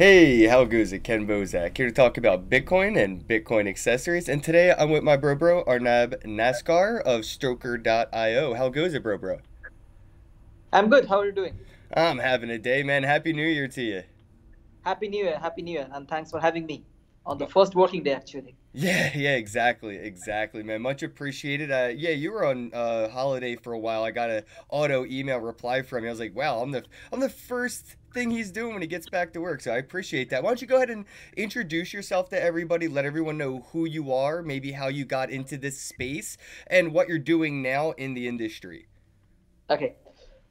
Hey, how goes it? Ken Bozak here to talk about Bitcoin and Bitcoin accessories. And today I'm with my bro Arnab Naskar of Stroker.io. How goes it, bro? I'm good. How are you doing? I'm having a day, man. Happy New Year to you. Happy New Year, and thanks for having me on the first working day, actually. Yeah, exactly, man. Much appreciated. Yeah, you were on holiday for a while. I got a auto email reply from you. I was like, wow, I'm the first thing he's doing when he gets back to work. So I appreciate that. Why don't you go ahead and introduce yourself to everybody? Let everyone know who you are, maybe how you got into this space, and what you're doing now in the industry. Okay.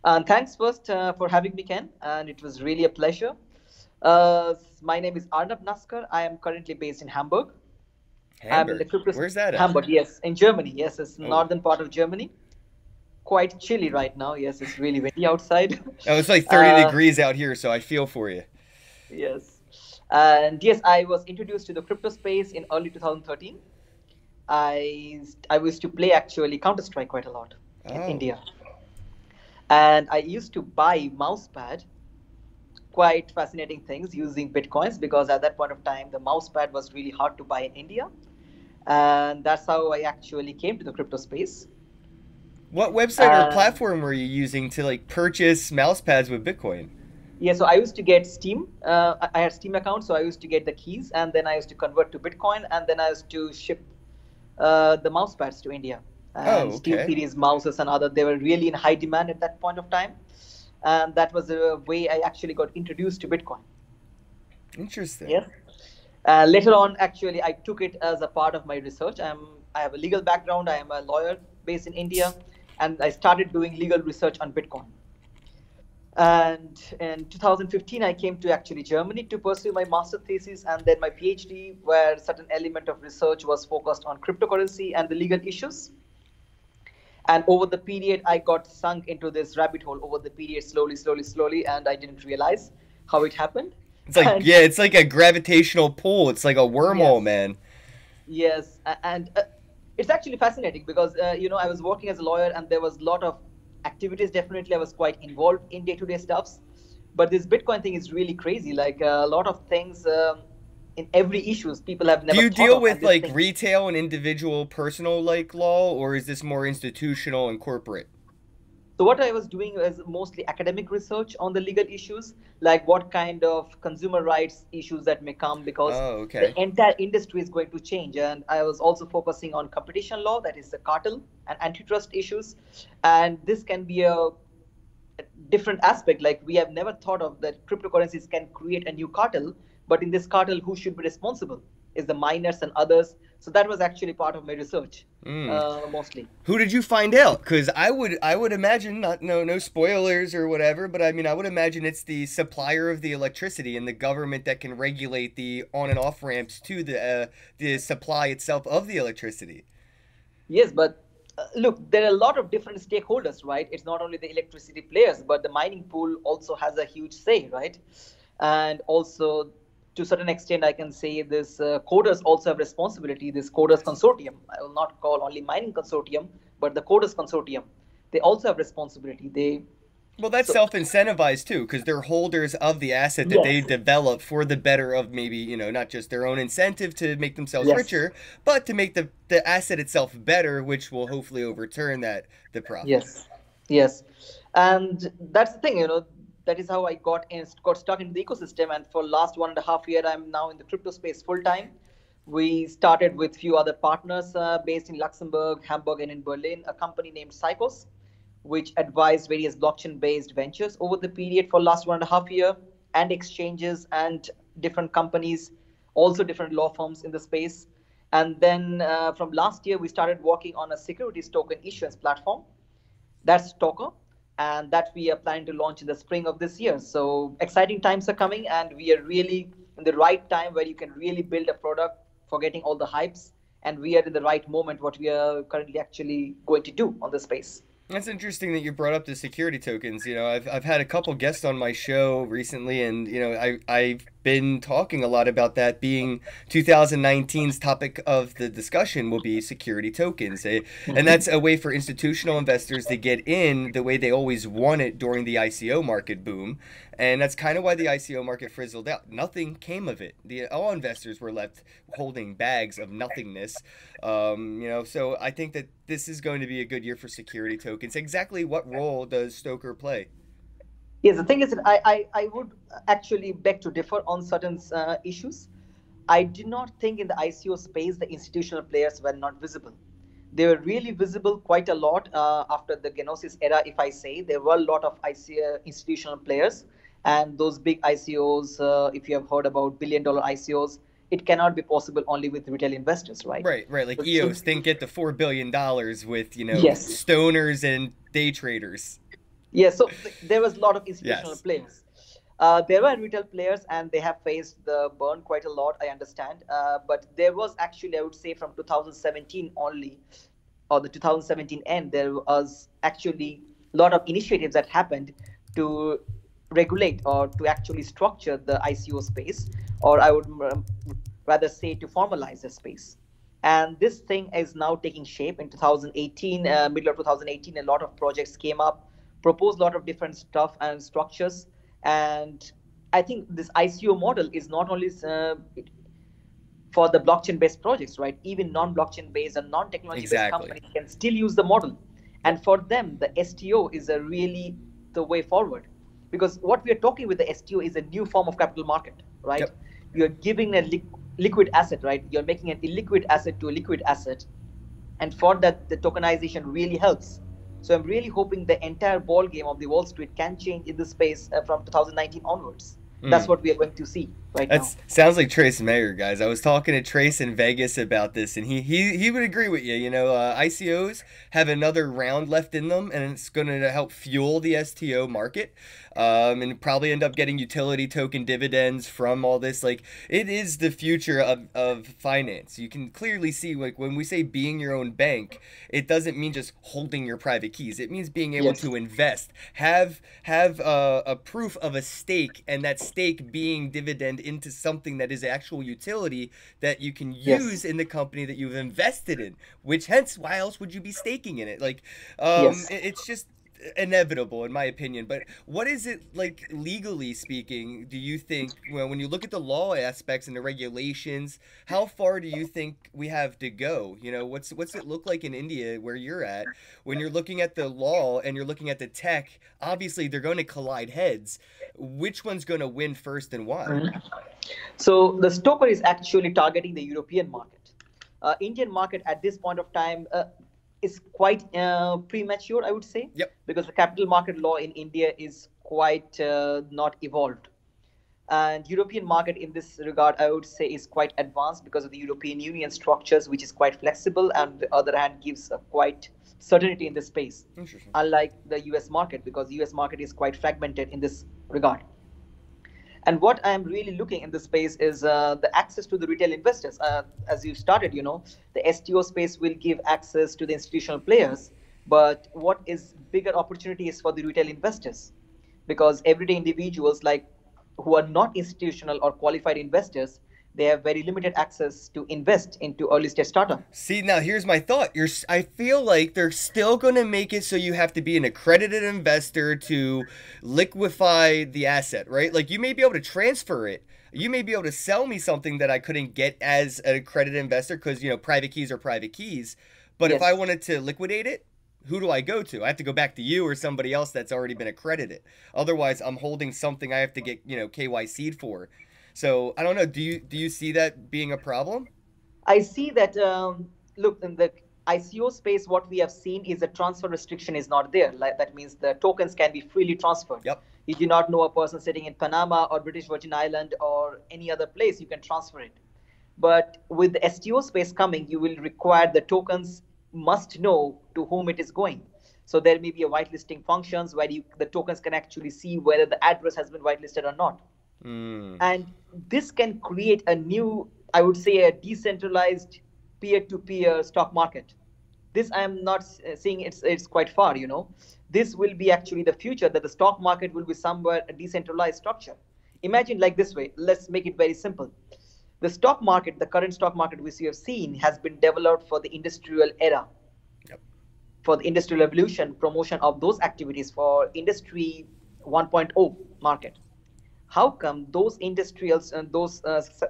And thanks first for having me, Ken, and it was really a pleasure. My name is Arnab Naskar. I am currently based in Hamburg. I'm in the Hamburg, crypto where's that at? Hamburg, yes, in Germany. Yes, it's Oh, northern part of Germany. Quite chilly right now. Yes, it's really windy outside. oh, it's like 30 uh, degrees out here, so I feel for you. yes, and yes, I was introduced to the crypto space in early 2013. I used to play actually Counter Strike quite a lot in Oh. India, and I used to buy mousepad, quite fascinating things using bitcoins because at that point of time the mousepad was really hard to buy in India, and that's how I actually came to the crypto space. What website or And platform were you using to like purchase mouse pads with Bitcoin? yeah, so I used to get Steam. I had Steam account, so I used to get the keys, and then I used to convert to Bitcoin, and then I used to ship the mouse pads to India. And Oh, Steel okay. Series mouses and other, they were really in high demand at that point of time. And that was a way I actually got introduced to Bitcoin. Interesting. Yes. Later on, actually, I took it as a part of my research. I have a legal background. I am a lawyer based in India, and I started doing legal research on Bitcoin. And in 2015, I came to actually Germany to pursue my master thesis and then my PhD, where certain element of research was focused on cryptocurrency and the legal issues. And over the period, I got sunk into this rabbit hole over the period, slowly, and I didn't realize how it happened. It's like, And yeah, it's like a gravitational pull. It's like a wormhole, yes, man. and it's actually fascinating because I was working as a lawyer, and there was a lot of activities. Definitely, I was quite involved in day-to-day stuffs. But this Bitcoin thing is really crazy. Like a lot of things in every issues people have Do never you thought deal of, and with this like thing. retail and individual personal like law, or is this more institutional and corporate? So what I was doing was mostly academic research on the legal issues, like what kind of consumer rights issues that may come because Oh, the okay. entire industry is going to change. And I was also focusing on competition law, that is the cartel and antitrust issues. And this can be a different aspect. Like we have never thought of that cryptocurrencies can create a new cartel, but in this cartel, who should be responsible? Is the miners and others. So that was actually part of my research, Mm. mostly. Who did you find out? Because I would imagine not no spoilers or whatever, but I mean I would imagine it's the supplier of the electricity and the government that can regulate the on and off ramps to the supply itself of the electricity. Yes, but look, there are a lot of different stakeholders, right? It's not only the electricity players, but the mining pool also has a huge say, right? And also, to a certain extent, I can say this coders also have responsibility. This coders consortium, I will not call only mining consortium, but the coders consortium, they also have responsibility. They Well, that's so self-incentivized too, because they're holders of the asset that they yes, develop for the better of maybe, not just their own incentive to make themselves yes, richer, but to make the asset itself better, which will hopefully overturn the profit. yes, yes, and that's the thing, that is how I got stuck in the ecosystem. And for last 1.5 year, I'm now in the crypto space full time. We started with few other partners based in Luxembourg, Hamburg, and in Berlin. A company named Psychos, which advised various blockchain-based ventures over the period for last 1.5 year, and exchanges and different companies, also different law firms in the space. And then from last year, we started working on a securities token issuance platform. That's Talker, and that we are planning to launch in the spring of this year. So exciting times are coming, and we are really in the right time where you can really build a product, forgetting all the hypes, and we are in the right moment what we are currently actually going to do on the space. That's interesting that you brought up the security tokens. I've had a couple guests on my show recently, and I been talking a lot about that being 2019's topic of the discussion will be security tokens. And that's a way for institutional investors to get in the way they always wanted during the ICO market boom. And that's kind of why the ICO market frizzled out. Nothing came of it. All investors were left holding bags of nothingness. So I think that this is going to be a good year for security tokens. Exactly what role does Stoker play? Yes, the thing is that I would actually beg to differ on certain issues. I did not think in the ICO space the institutional players were not visible. They were really visible quite a lot after the Genosis era, if I say. There were a lot of ICO institutional players, and those big ICOs, if you have heard about billion-dollar ICOs, it cannot be possible only with retail investors, right? Right. Like EOS didn't get the $4 billion with, Yes. stoners and day traders. Yeah, so there was a lot of institutional Yes. players. There were retail players, and they have faced the burn quite a lot, I understand. But there was actually, I would say, from 2017 only, or the 2017 end, there was actually a lot of initiatives that happened to regulate or to actually structure the ICO space, or I would rather say to formalize the space. And this thing is now taking shape in 2018, middle of 2018. A lot of projects came up, proposed a lot of different stuff and structures. And I think this ICO model is not only for the blockchain based projects, right? Even non blockchain based and non technology based Exactly. companies can still use the model. And for them, the STO is a really the way forward, because what we are talking with the STO is a new form of capital market, right? Yep. You're giving a liquid asset, right? You're making an illiquid asset to a liquid asset. And for that, the tokenization really helps. So I'm really hoping the entire ball game of the Wall Street can change in this space from 2019 onwards. That's what we are going to see right now. Sounds like Trace Mayer, guys. I was talking to Trace in Vegas about this, and he would agree with you. ICOs have another round left in them, and it's going to help fuel the STO market, and probably end up getting utility token dividends from all this. Like, it is the future of finance. You can clearly see, like, when we say being your own bank, it doesn't mean just holding your private keys. It means being able to invest, have a proof of a stake, and that stake being dividend into something that is actual utility that you can use in the company that you've invested in, which hence why else would you be staking in it? Like, it's just inevitable in my opinion. But what is it like legally speaking, do you think, when you look at the law aspects and the regulations, how far do you think we have to go? What's it look like in India where you're at when you're looking at the law and you're looking at the tech? Obviously they're going to collide heads. Which one's going to win first and why? So the Stoker is actually targeting the European market. Indian market at this point of time is quite premature, I would say. Yep. Because the capital market law in India is quite not evolved. And European market in this regard, I would say, is quite advanced because of the European Union structures, which is quite flexible, and on the other hand gives quite certainty in this space. Unlike the US market, because the US market is quite fragmented in this regard. And what I am really looking in this space is the access to the retail investors. As you started, the STO space will give access to the institutional players. But what is bigger opportunity is for the retail investors, because everyday individuals who are not institutional or qualified investors, they have very limited access to invest into early stage startup. See, now here's my thought. I feel like they're still going to make it so you have to be an accredited investor to liquefy the asset, right? Like, you may be able to transfer it. You may be able to sell me something that I couldn't get as an accredited investor because, private keys are private keys. But if I wanted to liquidate it, who do I go to? I have to go back to you or somebody else that's already been accredited. Otherwise, I'm holding something I have to get, KYC'd for. So I don't know. Do you see that being a problem? I see that. Look, in the ICO space, what we have seen is the transfer restriction is not there. That means the tokens can be freely transferred. Yep. You do not know a person sitting in Panama or British Virgin Island or any other place. You can transfer it. But with the STO space coming, you will require the tokens must know to whom it is going. So there may be a whitelisting functions where the tokens can actually see whether the address has been whitelisted or not. And this can create a new, I would say, a decentralized peer-to-peer stock market. This I am not saying it's quite far, This will be actually the future, that the stock market will be somewhere a decentralized structure. Imagine like this way. Let's make it very simple. The stock market, the current stock market which we have seen, has been developed for the industrial era, Yep. for the industrial revolution, promotion of those activities for industry 1.0 market. How come those industrials and those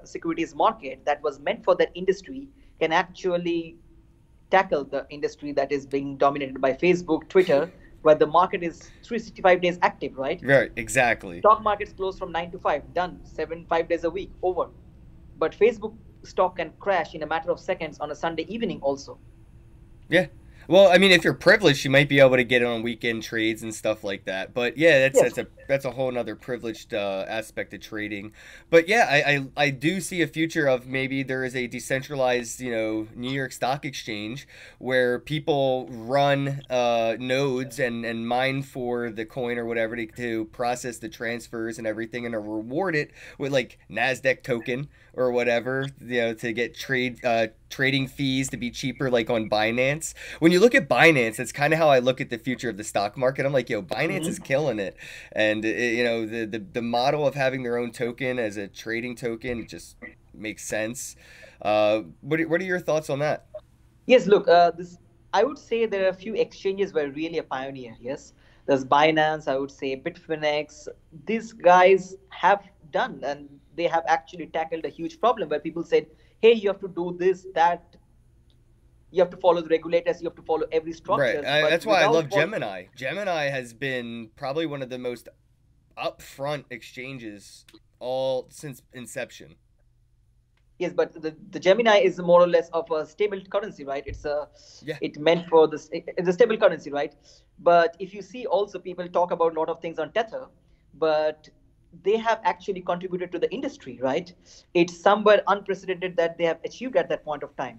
securities market that was meant for that industry can actually tackle the industry that is being dominated by Facebook, Twitter, where the market is 365 days active, right? Right, exactly. Stock markets close from 9 to 5, done, 7, 5 days a week, over. But Facebook stock can crash in a matter of seconds on a Sunday evening also. Yeah. Well, I mean, if you're privileged, you might be able to get it on weekend trades and stuff like that. But yeah, Yes. that's a whole other privileged aspect of trading. But yeah, I do see a future of maybe there is a decentralized, New York Stock Exchange where people run nodes and mine for the coin or whatever to process the transfers and everything, and to reward it with like Nasdaq token or whatever, to get trading fees to be cheaper, like on Binance. When you look at Binance, that's kind of how I look at the future of the stock market. I'm like, yo, Binance is Mm-hmm. killing it, and the model of having their own token as a trading token just makes sense. What are your thoughts on that? Yes, look, this I would say there are a few exchanges were really a pioneer. Yes, there's Binance. I would say Bitfinex. These guys have done, and they have actually tackled a huge problem where people said, "Hey, you have to do this, that. You have to follow the regulators. You have to follow every Right. structures." But That's why I without love following, Gemini. Gemini has been probably one of the most upfront exchanges all since inception. yes, but the Gemini is more or less of a stable currency, right? Yeah. It meant for this. It's a stable currency, right? But if you see, also people talk about a lot of things on Tether, but they have actually contributed to the industry, right? It's somewhere unprecedented that they have achieved at that point of time.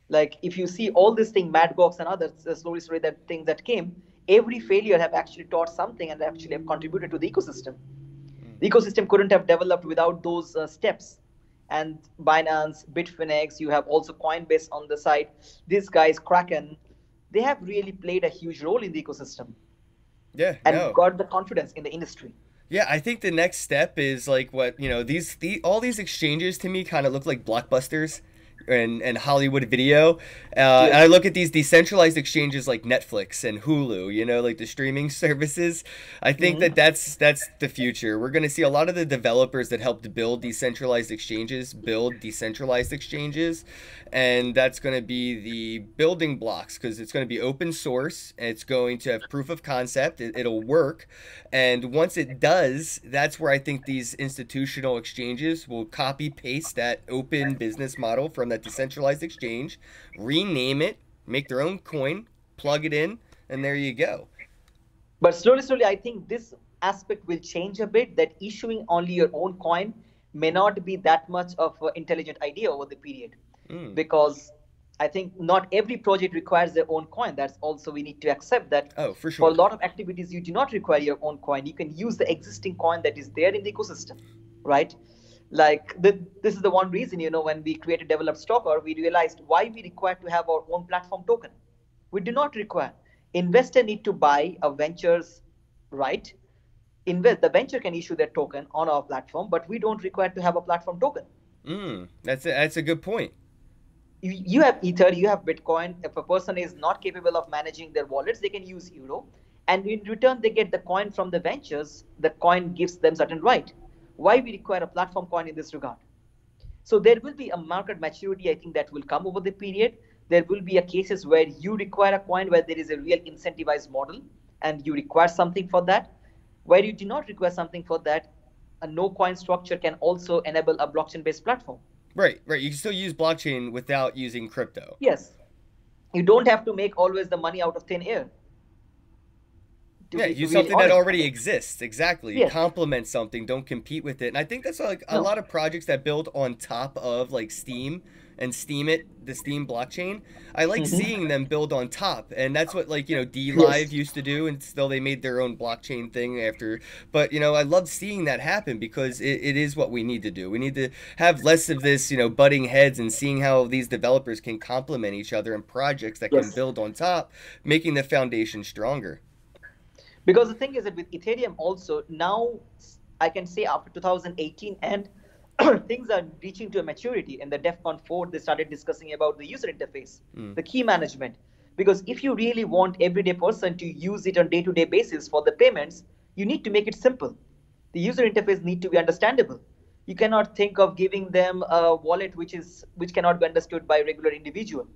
Like if you see all this thing, Madbox and others, slowly that things that came, every failure have actually taught something and actually have contributed to the ecosystem. Mm. The ecosystem couldn't have developed without those steps. And Binance, Bitfinex, you have also Coinbase on the side. These guys, Kraken, they have really played a huge role in the ecosystem Yeah. and No. got the confidence in the industry. Yeah, I think the next step is like what, all these exchanges to me kind of look like blockbusters and Hollywood video. And I Yes. look at these decentralized exchanges like Netflix and Hulu, like the streaming services. I think that Mhm. that's the future. We're going to see a lot of the developers that helped build decentralized exchanges build decentralized exchanges, and that's going to be the building blocks because it's going to be open source. It's going to have proof of concept. It'll work, and once it does, that's where I think these institutional exchanges will copy paste that open business model from that decentralized exchange, rename it, make their own coin, plug it in, and there you go. But slowly, I think this aspect will change a bit. That issuing only your own coin may not be that much of an intelligent idea over the period, Mm. because I think not every project requires their own coin. That's also we need to accept that Oh, for for a sure. lot of activities you do not require your own coin. You can use the existing coin that is there in the ecosystem, right? Like this is the one reason when we created developed Stalker, we realized why we require to have our own platform token. We do not require. Investor need to buy a ventures, right? Invest the venture can issue their token on our platform, but we don't require to have a platform token. That's a good point. You have Ether, you have Bitcoin. If a person is not capable of managing their wallets, they can use Euro, and in return they get the coin from the ventures. The coin gives them certain right. Why we require a platform coin in this regard? So there will be a market maturity, I think, that will come over the period. There will be a cases where you require a coin where there is a real incentivized model and you require something for that. Where you do not require something for that, a no coin structure can also enable a blockchain based platform. Right, right. You can still use blockchain without using crypto. Yes, you don't have to make always the money out of thin air, to Yeah, be use really something that honest. already exists. Exactly. Yes. Complement something. Don't compete with it. And I think that's like a No. lot of projects that build on top of like Steam and the Steam blockchain. I like Mhm. seeing them build on top. And that's what like, D Live Yes. used to do, and still they made their own blockchain thing after. But, I love seeing that happen because it is what we need to do. We need to have less of this, butting heads, and seeing how these developers can complement each other in projects that can Yes. build on top, making the foundation stronger. Because the thing is that with Ethereum also now I can say after 2018 and things are reaching to a maturity. In the DEFCON 4, they started discussing about the user interface, Mm. the key management. Because if you really want everyday person to use it on day-to-day basis for the payments, you need to make it simple. The user interface need to be understandable. You cannot think of giving them a wallet which cannot be understood by regular individual.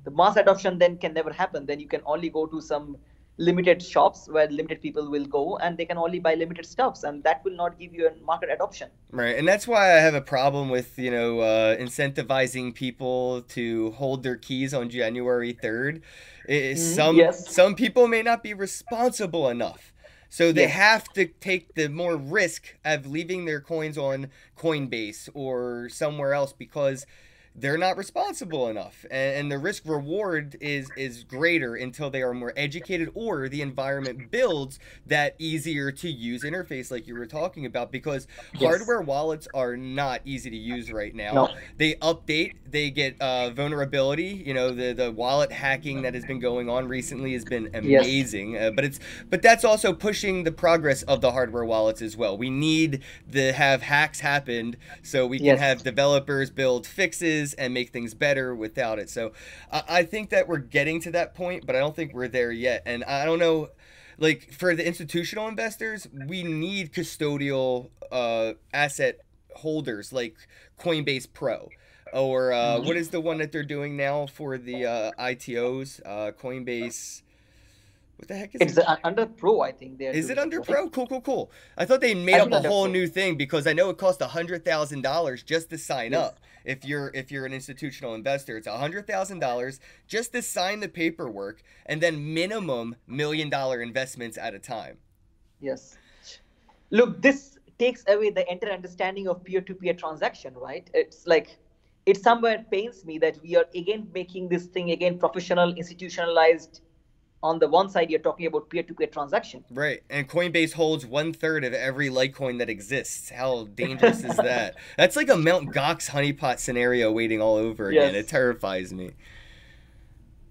The mass adoption then can never happen. Then you can only go to some limited shops where limited people will go and they can only buy limited stuffs, and that will not give you a market adoption. Right, and that's why I have a problem with, incentivizing people to hold their keys on January 3rd. Yes. Some people may not be responsible enough. So they Yes. have to take the more risk of leaving their coins on Coinbase or somewhere else because they're not responsible enough, and the risk reward is greater until they are more educated or the environment builds that easier to use interface like you were talking about, because Yes. hardware wallets are not easy to use right now. No. They update, they get vulnerability. The wallet hacking that has been going on recently has been Yes. amazing, but that's also pushing the progress of the hardware wallets as well. We need to have hacks happen so we can have Yes. developers build fixes and make things better without it. So I think that we're getting to that point, but I don't think we're there yet. And I don't know, like for the institutional investors, we need custodial asset holders like Coinbase Pro. Or what is the one that they're doing now for the ITOs? Coinbase. What the heck is It's it? under Pro, I think they are Is it doing it, under right? Pro? Cool, cool, cool. I thought they made I up think a under whole Pro. new thing because I know it costs $100,000 just to sign Yes. up. If you're an institutional investor, it's $100,000 just to sign the paperwork, and then minimum $1 million investments at a time. Yes. Look, this takes away the entire understanding of peer-to-peer transaction, right? It's like it somewhere pains me that we are again making this thing again professional, institutionalized. On the one side, you're talking about peer-to-peer transaction. Right, and Coinbase holds 1/3 of every Litecoin that exists. How dangerous is that? That's like a Mount Gox honeypot scenario waiting all over again. It Yes. terrifies me.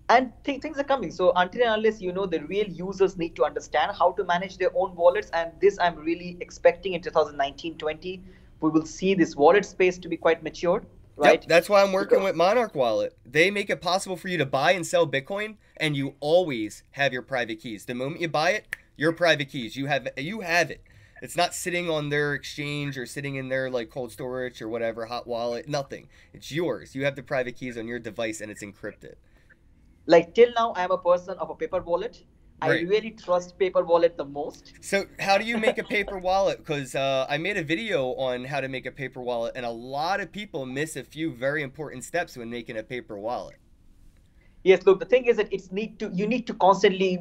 And things are coming. So until and unless the real users need to understand how to manage their own wallets, and this I'm really expecting in 2019-20, we will see this wallet space to be quite matured, Yep, right? that's why I'm working Because with Monarch Wallet. They make it possible for you to buy and sell Bitcoin, and you always have your private keys. The moment you buy it, your private keys. You have it. It's not sitting on their exchange or sitting in their like cold storage or whatever, hot wallet, nothing. It's yours. You have the private keys on your device and it's encrypted. like till now, I am a person of a paper wallet. I Right. really trust paper wallet the most. So how do you make a paper wallet? Because I made a video on how to make a paper wallet, and a lot of people miss a few very important steps when making a paper wallet. Yes, look, the thing is that you need to constantly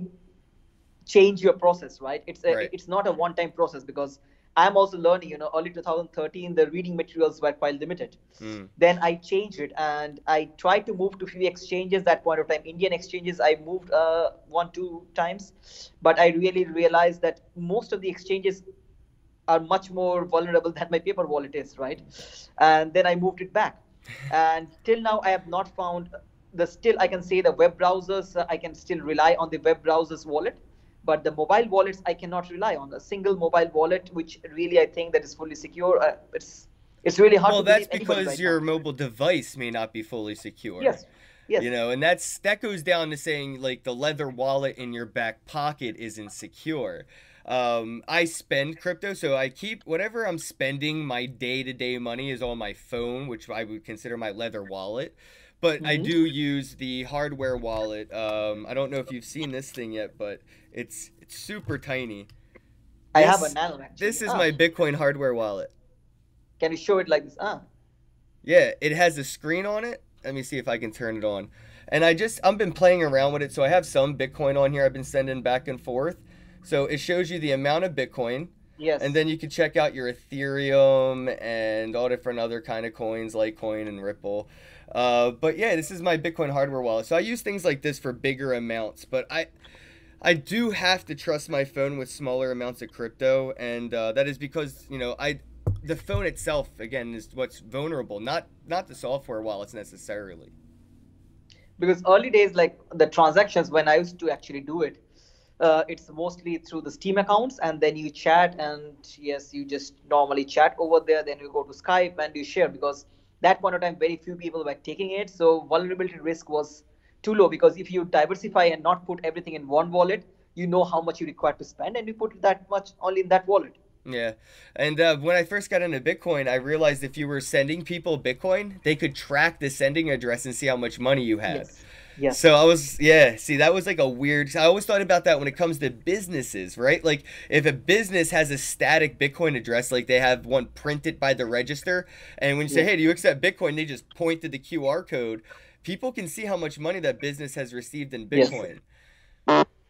change your process, right? Right. It's not a one-time process, because I'm also learning. Early 2013, the reading materials were quite limited. Mm. Then I changed it, and I tried to move to few exchanges. That point of time, Indian exchanges, I moved one two times, but I really realized that most of the exchanges are much more vulnerable than my paper wallet is, right? And then I moved it back, and till now I have not found the still I can say the web browsers. I can still rely on the web browsers wallet, but the mobile wallets I cannot rely on. A single mobile wallet, which really I think that is fully secure. It's really hard Well, to that's believe anybody because right your now. mobile device may not be fully secure. Yes, yes, And that goes down to saying like the leather wallet in your back pocket isn't secure. I spend crypto, so I keep whatever I'm spending. My day-to-day money is on my phone, which I would consider my leather wallet. But I hmm do use the hardware wallet. I don't know if you've seen this thing yet, but it's super tiny. I have a This nano this actually. is my Bitcoin hardware wallet. Can you show it like this? Yeah, it has a screen on it. Let me see if I can turn it on. And I've been playing around with it, so I have some Bitcoin on here I've been sending back and forth. So it shows you the amount of Bitcoin, and Yes. then you can check out your Ethereum and all different other kind of coins, Litecoin and Ripple. But yeah, this is my Bitcoin hardware wallet. So I use things like this for bigger amounts, but I do have to trust my phone with smaller amounts of crypto, and that is because the phone itself again is what's vulnerable, not the software wallets necessarily. Because early days, like the transactions when I used to actually do it, It's mostly through the Steam accounts, and then you chat, and yes, you just normally chat over there. Then you go to Skype and you share, because that point of time, very few people were taking it. So vulnerability risk was too low, because if you diversify and not put everything in one wallet, you know how much you require to spend, and you put that much only in that wallet. Yeah. And when I first got into Bitcoin, I realized if you were sending people Bitcoin, they could track the sending address and see how much money you had. Yes. So Yes. I was, yeah, see, that was like a weird, I always thought about that when it comes to businesses, right? Like if a business has a static Bitcoin address, like they have one printed by the register, and when you say, Yes. hey, do you accept Bitcoin? They just point to the QR code. People can see how much money that business has received in Yes. Bitcoin.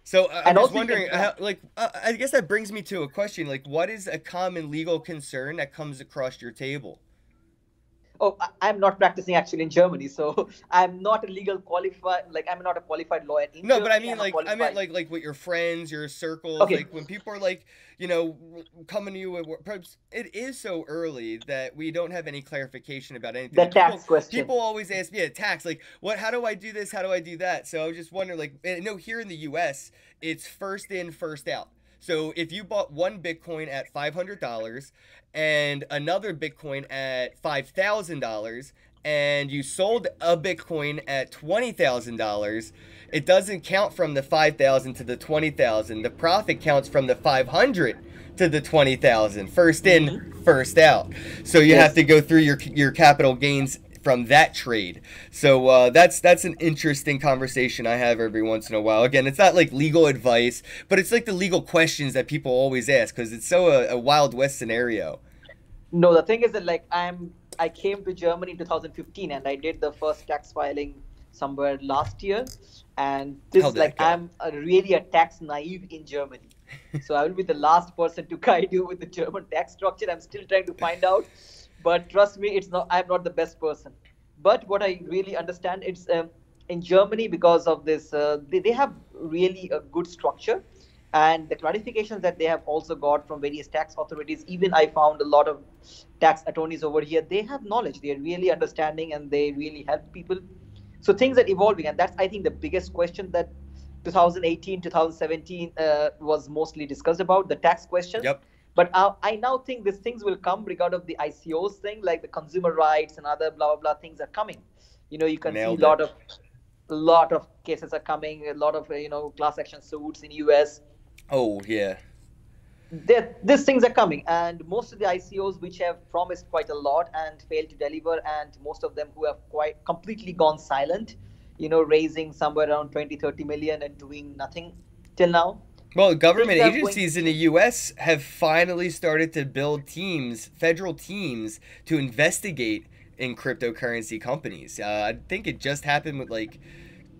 So I'm And just also you can wondering, track. I guess that brings me to a question, like, what is a common legal concern that comes across your table? Oh, I'm not practicing actually in Germany, so I'm not a legal qualified. Like I'm not a qualified lawyer in No, but I Germany. mean, I'm a like, I meant qualified. like with your friends, your circles, Okay, like when people are like, you know, coming to you with perhaps it is so early that we don't have any clarification about anything. the Like tax question. people always ask me, yeah, tax, like, what? How do I do this? How do I do that? So I was just wondering, like, no, here in the U.S., it's first in, first out. So if you bought one Bitcoin at $500 and another Bitcoin at $5,000, and you sold a Bitcoin at $20,000, it doesn't count from the 5,000 to the 20,000. The profit counts from the 500 to the 20,000. First in, Hmm. first out. So you have Yes. to go through your capital gains from that trade. So that's an interesting conversation I have every once in a while. Again, it's not like legal advice, but it's like the legal questions that people always ask because it's so a Wild West scenario. No, the thing is that like I came to Germany in 2015, and I did the first tax filing somewhere last year, and How'd this like that go? I'm really a tax naive in Germany, so I will be the last person to guide you with the German tax structure. I'm still trying to find out, but trust me, it's not. I'm not the best person. But what I really understand, it's in Germany, because of this, they have really a good structure, and the clarifications that they have also got from various tax authorities. Even I found a lot of tax attorneys over here, they have knowledge, they are really understanding, and they really help people. So things are evolving, and that's I think the biggest question that 2018 2017 was mostly discussed about the tax questions. Yep, But I now think these things will come regard of the ICOs thing, like the consumer rights and other blah blah blah things are coming. You can see nailed it. a lot of cases are coming, a lot of class action suits in US. Oh yeah. These things are coming, and most of the ICOs which have promised quite a lot and failed to deliver, and most of them who have quite completely gone silent, raising somewhere around 20, 30 million and doing nothing till now. Well, government Things are going to agencies in the change. U.S. have finally started to build teams, federal teams, to investigate in cryptocurrency companies. I think it just happened with like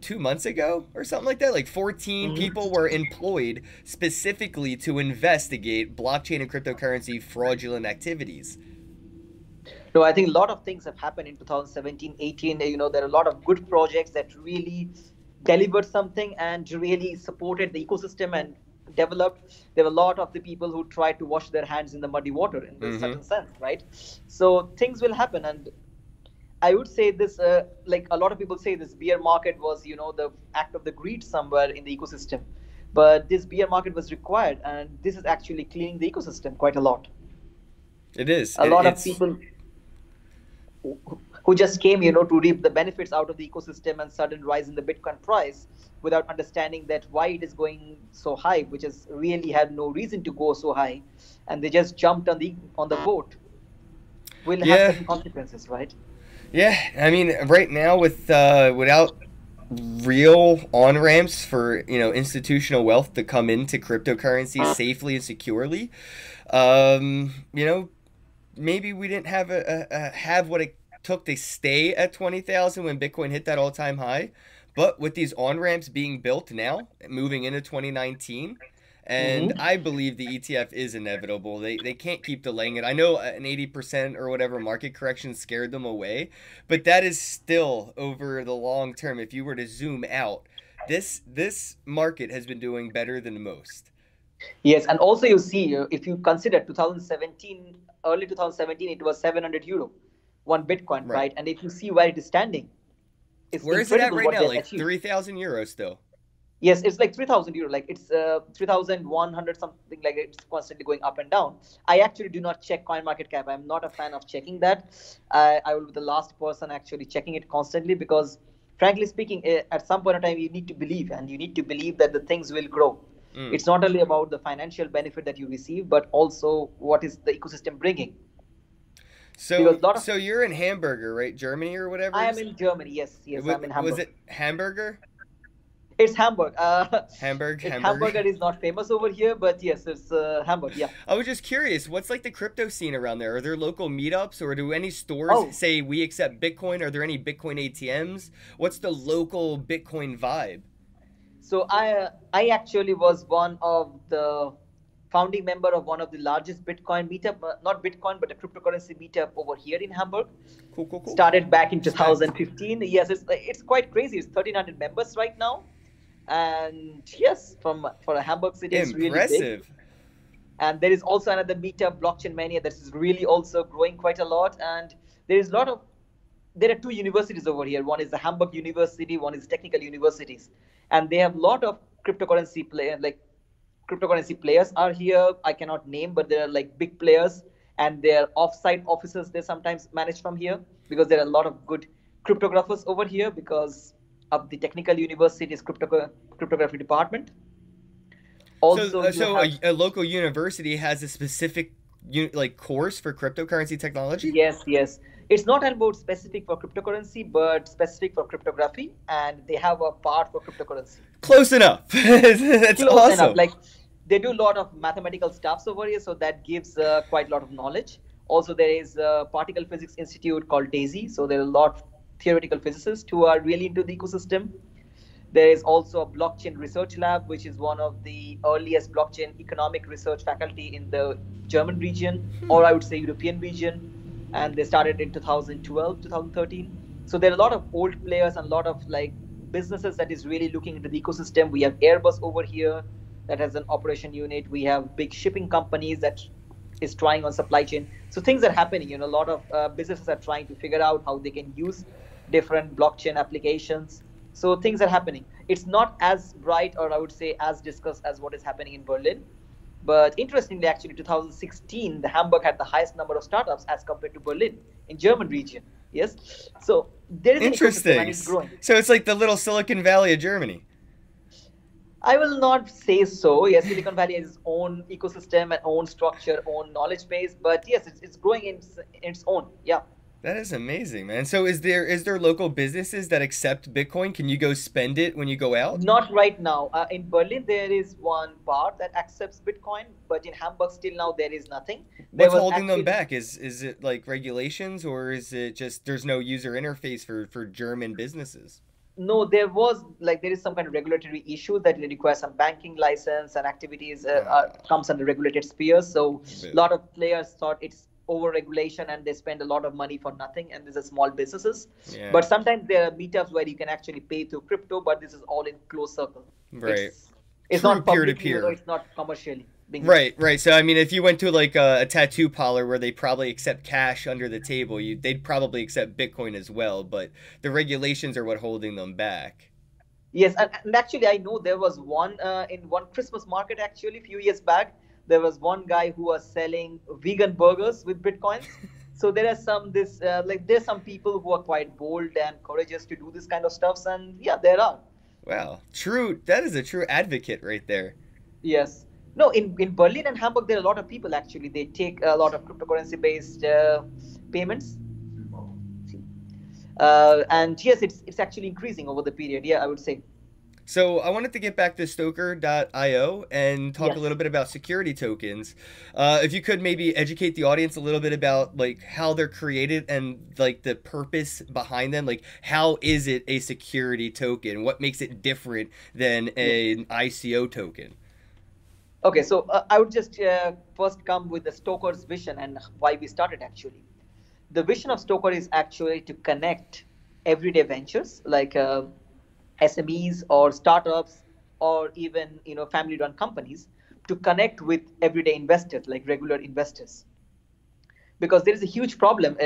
2 months ago or something like that. Like 14 people Mhm. were employed specifically to investigate blockchain and cryptocurrency fraudulent activities. No, I think a lot of things have happened in 2017, 18. There are a lot of good projects that really delivered something and really supported the ecosystem and developed. There were a lot of the people who tried to wash their hands in the muddy water in this Mm-hmm. certain sense, right? So things will happen, and I would say this, like a lot of people say, this bear market was, the act of the greed somewhere in the ecosystem. But this bear market was required, and this is actually cleaning the ecosystem quite a lot. It is. A It, lot of it's people who just came, to reap the benefits out of the ecosystem and sudden rise in the Bitcoin price without understanding that why it is going so high, which is really had no reason to go so high, and they just jumped on the boat, will have yeah, certain consequences, right? yeah. I mean, right now with without real on ramps for institutional wealth to come into cryptocurrency safely and securely, you know, maybe we didn't have what it took to stay at 20,000 when Bitcoin hit that all time high. But with these on ramps being built now, moving into 2019, and Hmm. I believe the ETF is inevitable. They can't keep delaying it. I know an 80% or whatever market correction scared them away, but that is still over the long term. If you were to zoom out, this market has been doing better than most. Yes, and also you see, if you consider 2017, early 2017, it was 700 euro, one Bitcoin, Right. right? And if you see where it is standing, it's Where is it at incredible right what they now? have Like achieved. 3,000 euros still. Yes, it's like 3,000 euro. Like it's 3,100 something. Like it's constantly going up and down. I actually do not check coin market cap. I'm not a fan of checking that. I will be the last person actually checking it constantly because, frankly speaking, at some point in time you need to believe, and you need to believe that the things will grow. Mm. It's not only about the financial benefit that you receive, but also what is the ecosystem bringing. Because So a lot of so you're in Hamburger, right? Germany or whatever. I am in Germany. Yes, yes, I'm in Was Hamburg. it Hamburger? It's Hamburg. Hamburger. Hamburger is not famous over here, but yes, it's Hamburg. Yeah. I was just curious, what's like the crypto scene around there? Are there local meetups or do any stores Oh, say we accept Bitcoin? Are there any Bitcoin ATMs? What's the local Bitcoin vibe? so I actually was one of the founding member of one of the largest Bitcoin meetup, not Bitcoin, but a cryptocurrency meetup over here in Hamburg. Cool, cool, cool. Started back in Respect. 2015. Yes, it's quite crazy. It's 1,300 members right now, and yes, from for a Hamburg city, it's really big. Impressive. And there is also another meetup, Blockchain Mania, that is really also growing quite a lot. And there is a lot of there are two universities over here. One is the Hamburg University, one is technical universities, and they have a lot of cryptocurrency players are here. I cannot name, but there are like big players, and their offsite offices they sometimes manage from here because there are a lot of good cryptographers over here because of the technical university's cryptography department. So, Also, you so have a local university has a specific like course for cryptocurrency technology? yes, yes. It's not about specific for cryptocurrency, but specific for cryptography, and they have a part for cryptocurrency. Close enough. That's Close enough. awesome. Like they do a lot of mathematical stuffs over here, so that gives quite a lot of knowledge. Also, there is a particle physics institute called DAISY, so there are a lot of theoretical physicists who are really into the ecosystem. There is also a blockchain research lab, which is one of the earliest blockchain economic research faculty in the German region, or I would say European region. And they started in 2012, 2013. So there are a lot of old players and a lot of like businesses that is really looking into the ecosystem. We have Airbus over here that has an operation unit. We have big shipping companies that is trying on supply chain. So things are happening. A lot of businesses are trying to figure out how they can use different blockchain applications. So things are happening. It's not as bright, or I would say as discussed as what is happening in Berlin. But interestingly, actually, 2016, the Hamburg had the highest number of startups as compared to Berlin in German region. Yes, so there is an ecosystem and Interesting. it's growing. So it's like the little Silicon Valley of Germany. I will not say so. Yes, Silicon Valley has its own ecosystem and own structure, own knowledge base. But yes, it's growing in its own. Yeah. That is amazing, man. So is there local businesses that accept Bitcoin? Can you go spend it when you go out? Not right now. In Berlin, there is one bar that accepts Bitcoin, but in Hamburg, still now there is nothing. There What's was holding them actually back? Is it like regulations or is it just there's no user interface for German businesses? no, there is some kind of regulatory issue that requires some banking license and activities comes under regulated spheres. So a Boo. lot of players thought it's over regulation and they spend a lot of money for nothing. And these are small businesses. Yeah. But sometimes there are meetups where you can actually pay through crypto, but this is all in closed circle. Right. It's True not peer to publicly, peer. it's not commercially being used. Right, right. So I mean, if you went to like a tattoo parlor where they probably accept cash under the table, they'd probably accept Bitcoin as well. But the regulations are what holding them back. Yes, and actually, I know there was one in one Christmas market actually a few years back. There was one guy who was selling vegan burgers with bitcoins. So there are some this like there's some people who are quite bold and courageous to do this kind of stuffs, and yeah, there are. Wow, true. That is a true advocate right there. Yes. No, in Berlin and Hamburg, there are a lot of people actually. They take a lot of cryptocurrency based payments. And yes, it's actually increasing over the period. Yeah, I would say. So I wanted to get back to Stoker.io and talk a Yes. little bit about security tokens. If you could maybe educate the audience a little bit about like how they're created and like the purpose behind them. Like how is it a security token? What makes it different than an ICO token? Okay, so I would just first come with the Stoker's vision and why we started actually. The vision of Stoker is actually to connect everyday ventures like SMEs or startups or even family-run companies to connect with everyday investors like regular investors because there is a huge problem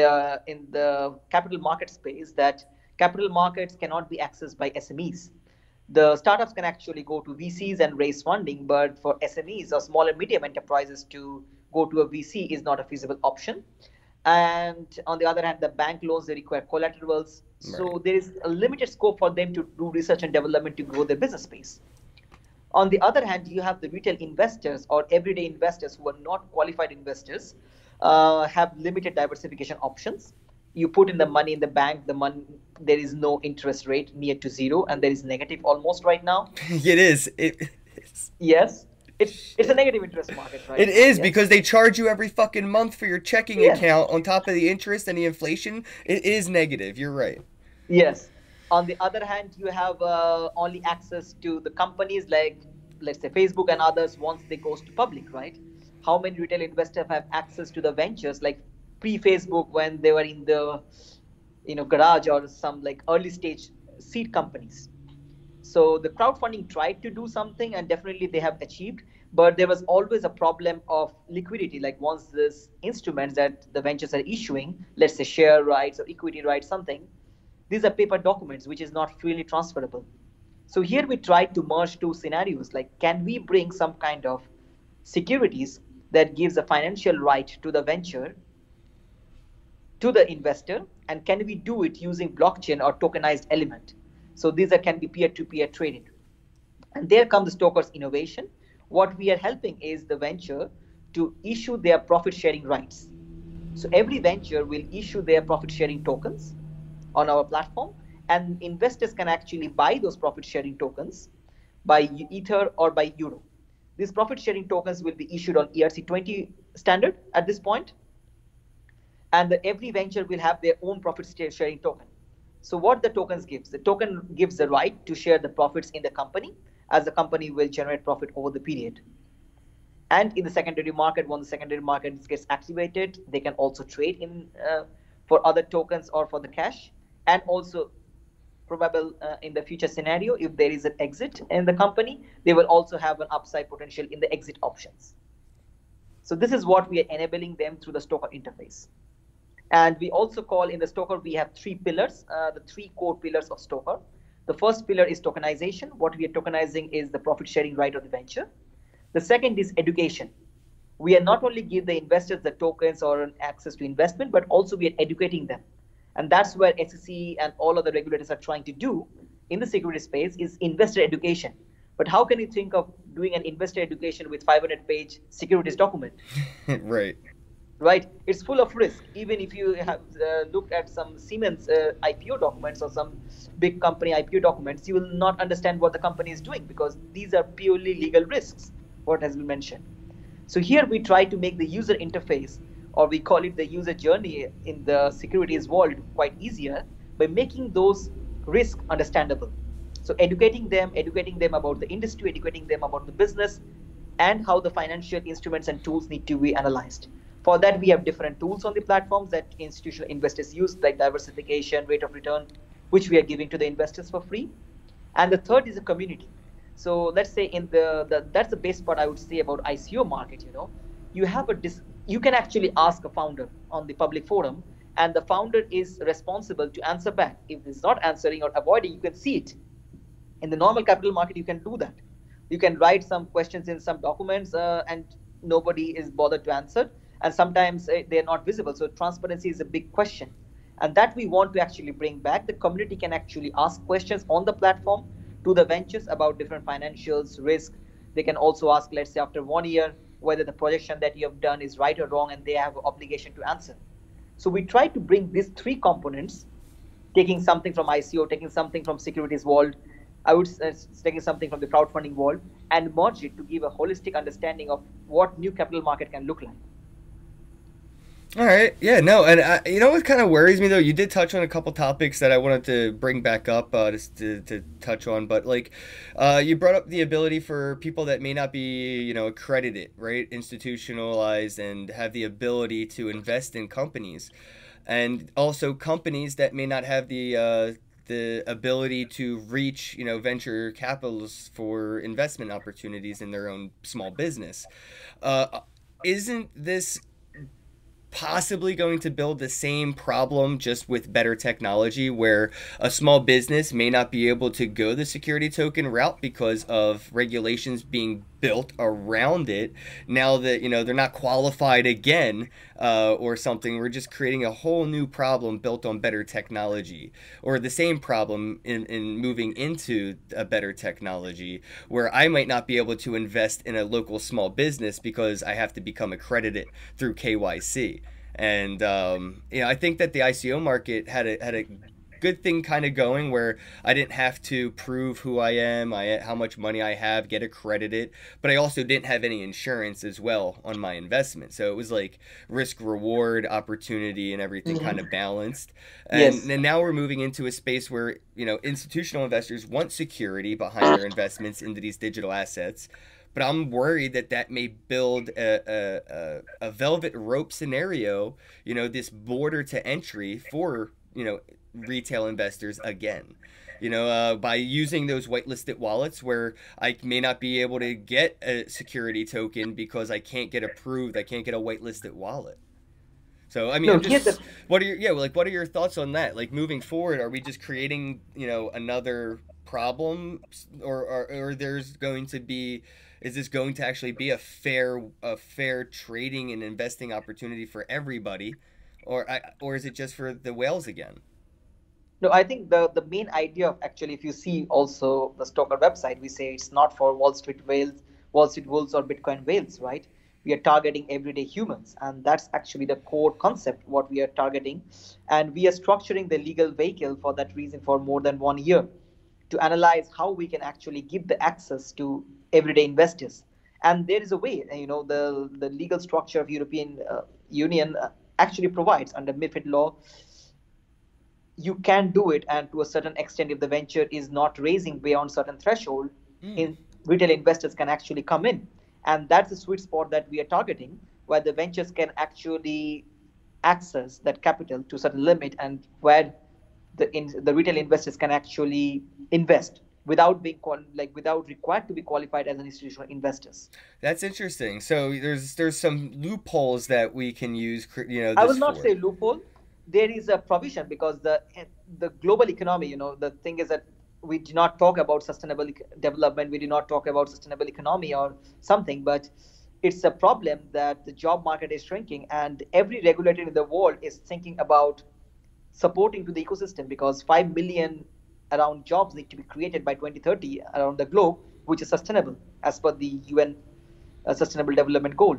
in the capital market space that capital markets cannot be accessed by SMEs. The startups can actually go to VCs and raise funding, but for SMEs or small and medium enterprises to go to a VC is not a feasible option. And on the other hand, the bank loans, they require collaterals. Right. So there is a limited scope for them to do research and development to grow their business space. On the other hand, you have the retail investors or everyday investors who are not qualified investors, have limited diversification options. You put in the money in the bank, the money, there is no interest rate, near to zero, and there is negative almost right now. It is. It is. Yes, it's a Shit. negative interest market It right now. is Yes. because they charge you every fucking month for your checking Yes. account on top of the interest and the inflation. It is negative. You're right. Yes. On the other hand, you have only access to the companies like, let's say, Facebook and others once they goes to public, right? How many retail investors have access to the ventures like pre-Facebook when they were in the, garage or some like early stage seed companies? So the crowdfunding tried to do something, and definitely they have achieved, but there was always a problem of liquidity. Like once these instruments that the ventures are issuing, let's say share rights or equity rights, something, these are paper documents which is not freely transferable. So here we tried to merge two scenarios, like can we bring some kind of securities that gives a financial right to the venture to the investor, and can we do it using blockchain or tokenized element? So these are can be peer-to-peer traded. And there comes the Stoker's innovation. What we are helping is the venture to issue their profit sharing rights. So every venture will issue their profit sharing tokens on our platform, and investors can actually buy those profit sharing tokens by Ether or by Euro. These profit sharing tokens will be issued on ERC20 standard at this point, and every venture will have their own profit sharing token. So what the tokens gives? The token gives the right to share the profits in the company, as the company will generate profit over the period. And in the secondary market, when the secondary market gets activated, they can also trade in for other tokens or for the cash, and also probable in the future scenario, if there is an exit in the company, they will also have an upside potential in the exit options. So this is what we are enabling them through the Stoker interface. And we also call in the Stoker, we have three pillars, the three core pillars of Stoker. The first pillar is tokenization. What we are tokenizing is the profit sharing right of the venture. The second is education. We are not only give the investors the tokens or access to investment, but also we are educating them. And that's where SEC and all of the regulators are trying to do in the security space is investor education. But how can you think of doing an investor education with 500-page securities document? Right. Right, it's full of risk. Even if you have looked at some Siemens IPO documents or some big company IPO documents, you will not understand what the company is doing, because these are purely legal risks, what has been mentioned. So here we try to make the user interface, or we call it the user journey in the securities world, quite easier by making those risks understandable. So educating them about the industry, educating them about the business, and how the financial instruments and tools need to be analyzed. For that, we have different tools on the platforms that institutional investors use, like diversification, rate of return, which we are giving to the investors for free. And the third is a community. So let's say in that's the best part I would say about ICO market. You have you can actually ask a founder on the public forum, and the founder is responsible to answer back. If it's not answering or avoiding, you can see it. In the normal capital market, you can do that. You can write some questions in some documents, and nobody is bothered to answer, and sometimes they're not visible. So transparency is a big question, and that we want to actually bring back. The community can actually ask questions on the platform to the ventures about different financials, risk. They can also ask, let's say after 1 year, whether the projection that you have done is right or wrong, and they have an obligation to answer. So we try to bring these three components, taking something from ICO, taking something from securities world, I would taking something from the crowdfunding world, and merge it to give a holistic understanding of what new capital market can look like. All right. Yeah, no. And you know what kind of worries me, though? You did touch on a couple topics that I wanted to bring back up just to touch on. But, like, you brought up the ability for people that may not be, accredited, right? Institutionalized and have the ability to invest in companies. And also companies that may not have the ability to reach, venture capitals for investment opportunities in their own small business. Isn't this possibly going to build the same problem just with better technology, where a small business may not be able to go the security token route because of regulations being built around it. Now that, you know, they're not qualified again, or something, we're just creating a whole new problem built on better technology, or the same problem in moving into a better technology, where I might not be able to invest in a local small business because I have to become accredited through KYC. And you know, I think that the ICO market had a good thing kind of going, where I didn't have to prove who I am, how much money I have, get accredited, but I also didn't have any insurance as well on my investment. So it was like risk reward, opportunity, and everything kind of Hmm. balanced. And, Yes. and now we're moving into a space where, you know, institutional investors want security behind their investments into these digital assets. But I'm worried that that may build a velvet rope scenario, you know, this border to entry for, you know, retail investors again. You know, by using those whitelisted wallets, where I may not be able to get a security token because I can't get approved, I can't get a whitelisted wallet. So I mean, No, I'm here's the just, what are your, yeah, like, what are your thoughts on that? Like, moving forward, are we just creating, you know, another problem, or there's going to be, is this going to actually be a fair trading and investing opportunity for everybody, or is it just for the whales again? No, I think the main idea of, actually, if you see also the Stoker website, we say it's not for Wall Street whales, Wall Street wolves, or Bitcoin whales, right? We are targeting everyday humans, and that's actually the core concept what we are targeting, and we are structuring the legal vehicle for that reason for more than 1 year, to analyze how we can actually give the access to everyday investors. And there is a way, the legal structure of European Union actually provides under MiFID law, you can do it, and to a certain extent, if the venture is not raising beyond certain threshold, Mm. in retail investors can actually come in, and that's the sweet spot that we are targeting, where the ventures can actually access that capital to a certain limit, and where the retail investors can actually invest without being without required to be qualified as an institutional investors. That's interesting. So there's some loopholes that we can use, you know, I will this not for. say loophole. There is a provision, because the global economy, the thing is that we do not talk about sustainable development. We do not talk about sustainable economy or something, but it's a problem that the job market is shrinking, and every regulator in the world is thinking about supporting to the ecosystem, because 5 million around jobs need to be created by 2030 around the globe, which is sustainable as per the UN Sustainable Development Goal.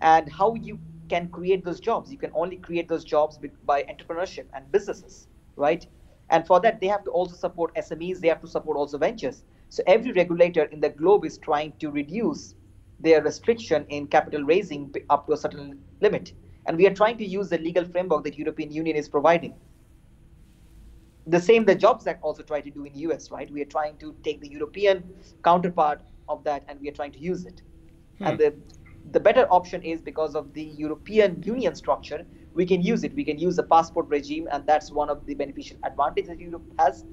And how you can create those jobs? You can only create those jobs by entrepreneurship and businesses, right? And for that, they have to also support SMEs. They have to support also ventures. So every regulator in the globe is trying to reduce their restriction in capital raising up to a certain limit. And we are trying to use the legal framework that European Union is providing. The same the Jobs Act also try to do in US, right? We are trying to take the European counterpart of that, and we are trying to use it. Hmm. And the better option is, because of the European Union structure, we can use it. We can use the passport regime, and that's one of the beneficial advantages that Europe has.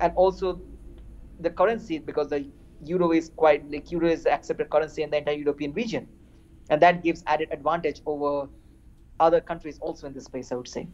And also the currency, because the euro is the accepted currency in the entire European region, and that gives added advantage over other countries also in this space, I would say.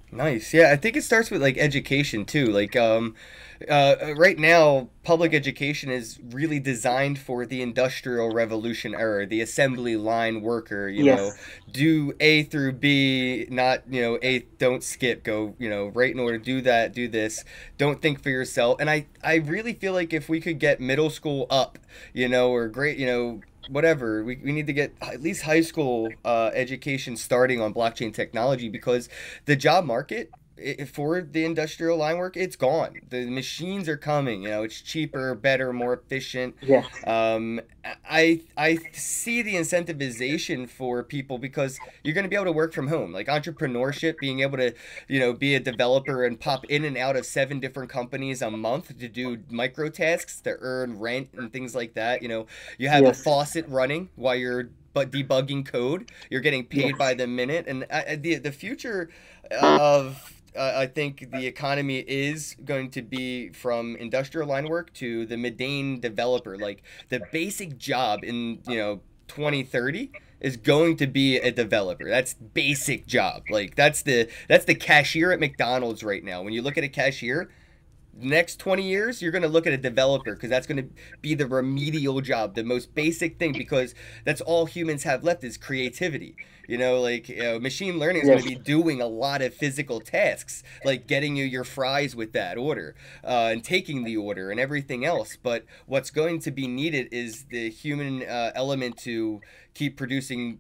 Nice. Yeah, I think it starts with like education too. Like right now public education is really designed for the industrial revolution era, the assembly line worker, you know, Yes. do A through B, not, you know, A, don't skip, go, you know, right in order, do that, do this. Don't think for yourself. And I really feel like if we could get middle school up, you know, or grade, you know, whatever, we need to get at least high school education starting on blockchain technology, because the job market for the industrial line work, it's gone. The machines are coming, you know, it's cheaper, better, more efficient. Yes. I see the incentivization for people, because you're going to be able to work from home, like entrepreneurship, being able to, you know, be a developer and pop in and out of 7 different companies a month to do micro tasks to earn rent and things like that. You know, you have a Yes. faucet running while you're but debugging code. You're getting paid by Yes. the minute, and the future of I think the economy is going to be from industrial line work to the mundane developer, like the basic job in, you know, 2030. is going to be a developer. That's basic job. Like that's the cashier at McDonald's right now. When you look at a cashier, next 20 years you're going to look at a developer because that's going to be the remedial job, the most basic thing, because that's all humans have left is creativity. Like, machine learning is going to Yes. be doing a lot of physical tasks, like getting you your fries with that order, and taking the order and everything else. But what's going to be needed is the human element to keep producing,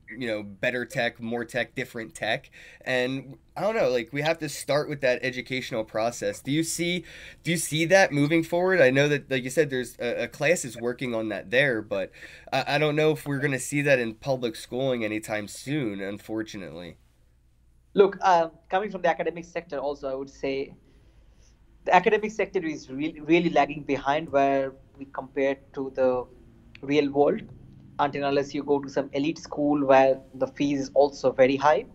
better tech, more tech, different tech. And I don't know, like we have to start with that educational process. Do you see that moving forward? I know that, like you said, there's a class is working on that there, but I don't know if we're going to see that in public schooling anytime soon, unfortunately. Look, coming from the academic sector, also, I would say the academic sector is really, really lagging behind where we compare to the real world. Until unless you go to some elite school where the fees is also very high.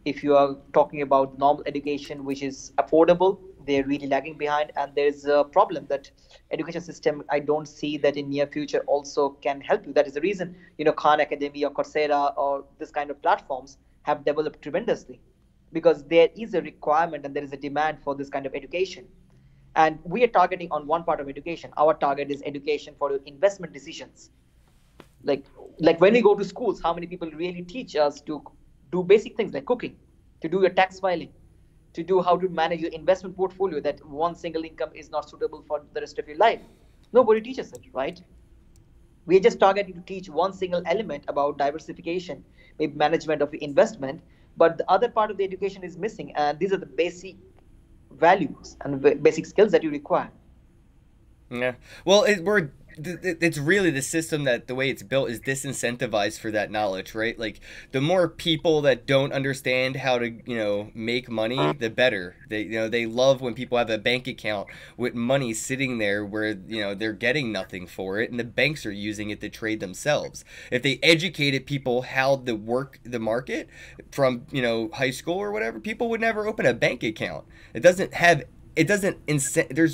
If you are talking about normal education, which is affordable, they're really lagging behind. And there's a problem that education system, I don't see that in near future also can help you. That is the reason, Khan Academy or Coursera or this kind of platforms have developed tremendously because there is a requirement and there is a demand for this kind of education. And we are targeting on one part of education. Our target is education for investment decisions. Like when we go to schools, how many people really teach us to do basic things like cooking, to do your tax filing, to do how to manage your investment portfolio, that one single income is not suitable for the rest of your life. Nobody teaches it, right? We're just targeting to teach one single element about diversification, maybe management of investment, but the other part of the education is missing, and these are the basic values and basic skills that you require. Yeah. Well, it's really the system that the way it's built is disincentivized for that knowledge, right? Like the more people that don't understand how to, make money, the better. They love when people have a bank account with money sitting there where, they're getting nothing for it and the banks are using it to trade themselves. If they educated people how to work the market from, high school or whatever, people would never open a bank account. There's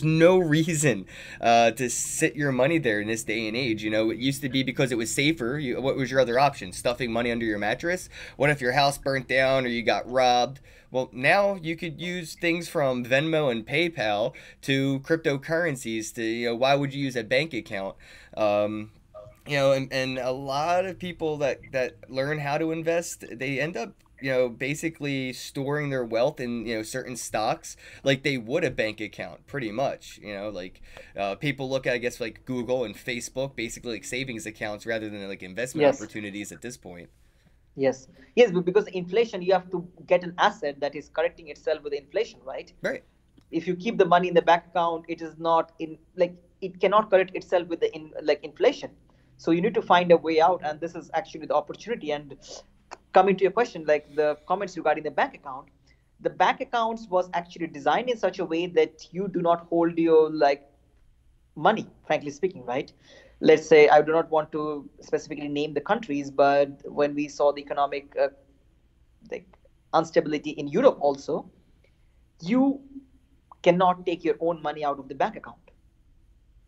no reason to sit your money there in this day and age. It used to be because it was safer. What was your other option? Stuffing money under your mattress? What if your house burnt down or you got robbed? Well, now you could use things from Venmo and PayPal to cryptocurrencies to, why would you use a bank account? And a lot of people that learn how to invest, they end up, basically storing their wealth in, certain stocks like they would a bank account, pretty much. Like people look at, I guess, like Google and Facebook, basically like savings accounts rather than like investment Yes. opportunities at this point. Yes, yes, because inflation, you have to get an asset that is correcting itself with inflation, right? Right. If you keep the money in the bank account, it is not in like it cannot correct itself with the inflation. So you need to find a way out, and this is actually the opportunity. And coming to your question, like the comments regarding the bank accounts was actually designed in such a way that you do not hold your money, frankly speaking, right? Let's say I do not want to specifically name the countries, but when we saw the economic like instability in Europe, also, you cannot take your own money out of the bank account,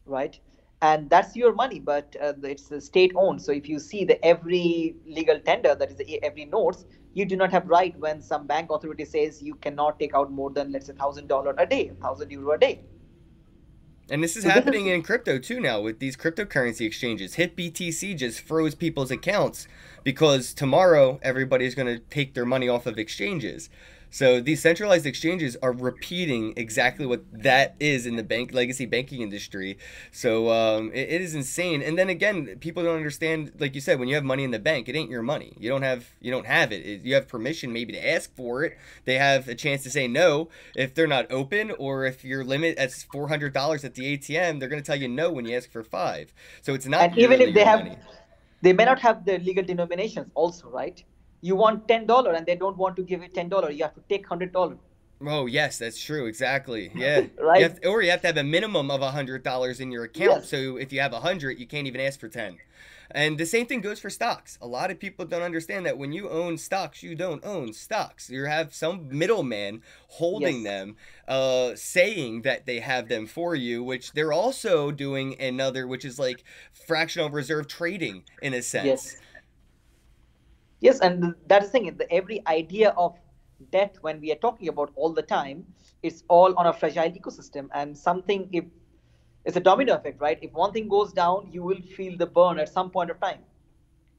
right? And that's your money, but it's state owned. So if you see the every legal tender, that is every notes, you do not have right when some bank authority says you cannot take out more than, let's say, $1,000 a day, €1,000 a day. And this is So this is happening in crypto too now with these cryptocurrency exchanges. HitBTC just froze people's accounts because tomorrow everybody's going to take their money off of exchanges. So these centralized exchanges are repeating exactly what that is in the legacy banking industry. So it is insane. And then again, people don't understand. Like you said, when you have money in the bank, it ain't your money. You don't have it. You have permission maybe to ask for it. They have a chance to say no if they're not open, or if your limit is $400 at the ATM, they're going to tell you no when you ask for five. So it's not And even really if they your have, money. they may not have the legal denominations also, right? You want $10 and they don't want to give you $10, you have to take $100. Oh yes, that's true. Exactly. Yeah. Right? Or you have to have a minimum of $100 in your account. Yes. So if you have 100, you can't even ask for 10. And the same thing goes for stocks. A lot of people don't understand that when you own stocks, you don't own stocks. You have some middleman holding Yes. them, saying that they have them for you, which they're also doing another, which is like fractional reserve trading in a sense. Yes. Yes, and that's the thing. Every idea of death, when we are talking about all the time, it's all on a fragile ecosystem. And something, if it's a domino effect, right? If one thing goes down, you will feel the burn at some point of time.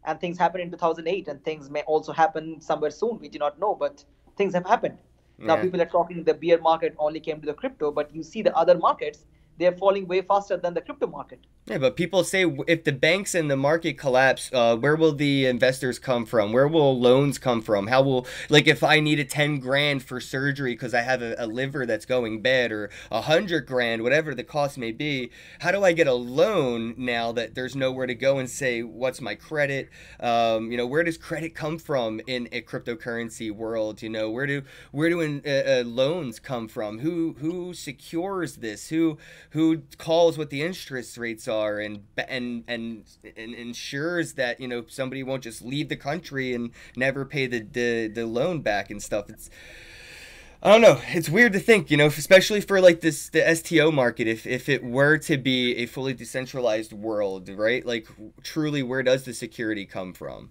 And things happened in 2008, and things may also happen somewhere soon. We do not know, but things have happened. Now Yeah. people are talking the bear market only came to the crypto, but you see the other markets, they're falling way faster than the crypto market. Yeah, but people say if the banks and the market collapse, where will the investors come from? Where will loans come from? How will, like, if I needed 10 grand for surgery because I have a liver that's going bad, or 100 grand, whatever the cost may be, how do I get a loan now that there's nowhere to go and say, what's my credit? Where does credit come from in a cryptocurrency world? Where do loans come from? Who secures this? Who calls what the interest rates are, and ensures that somebody won't just leave the country and never pay the loan back and stuff. I don't know. It's weird to think, especially for like the STO market, if it were to be a fully decentralized world, right? Like, truly, where does the security come from?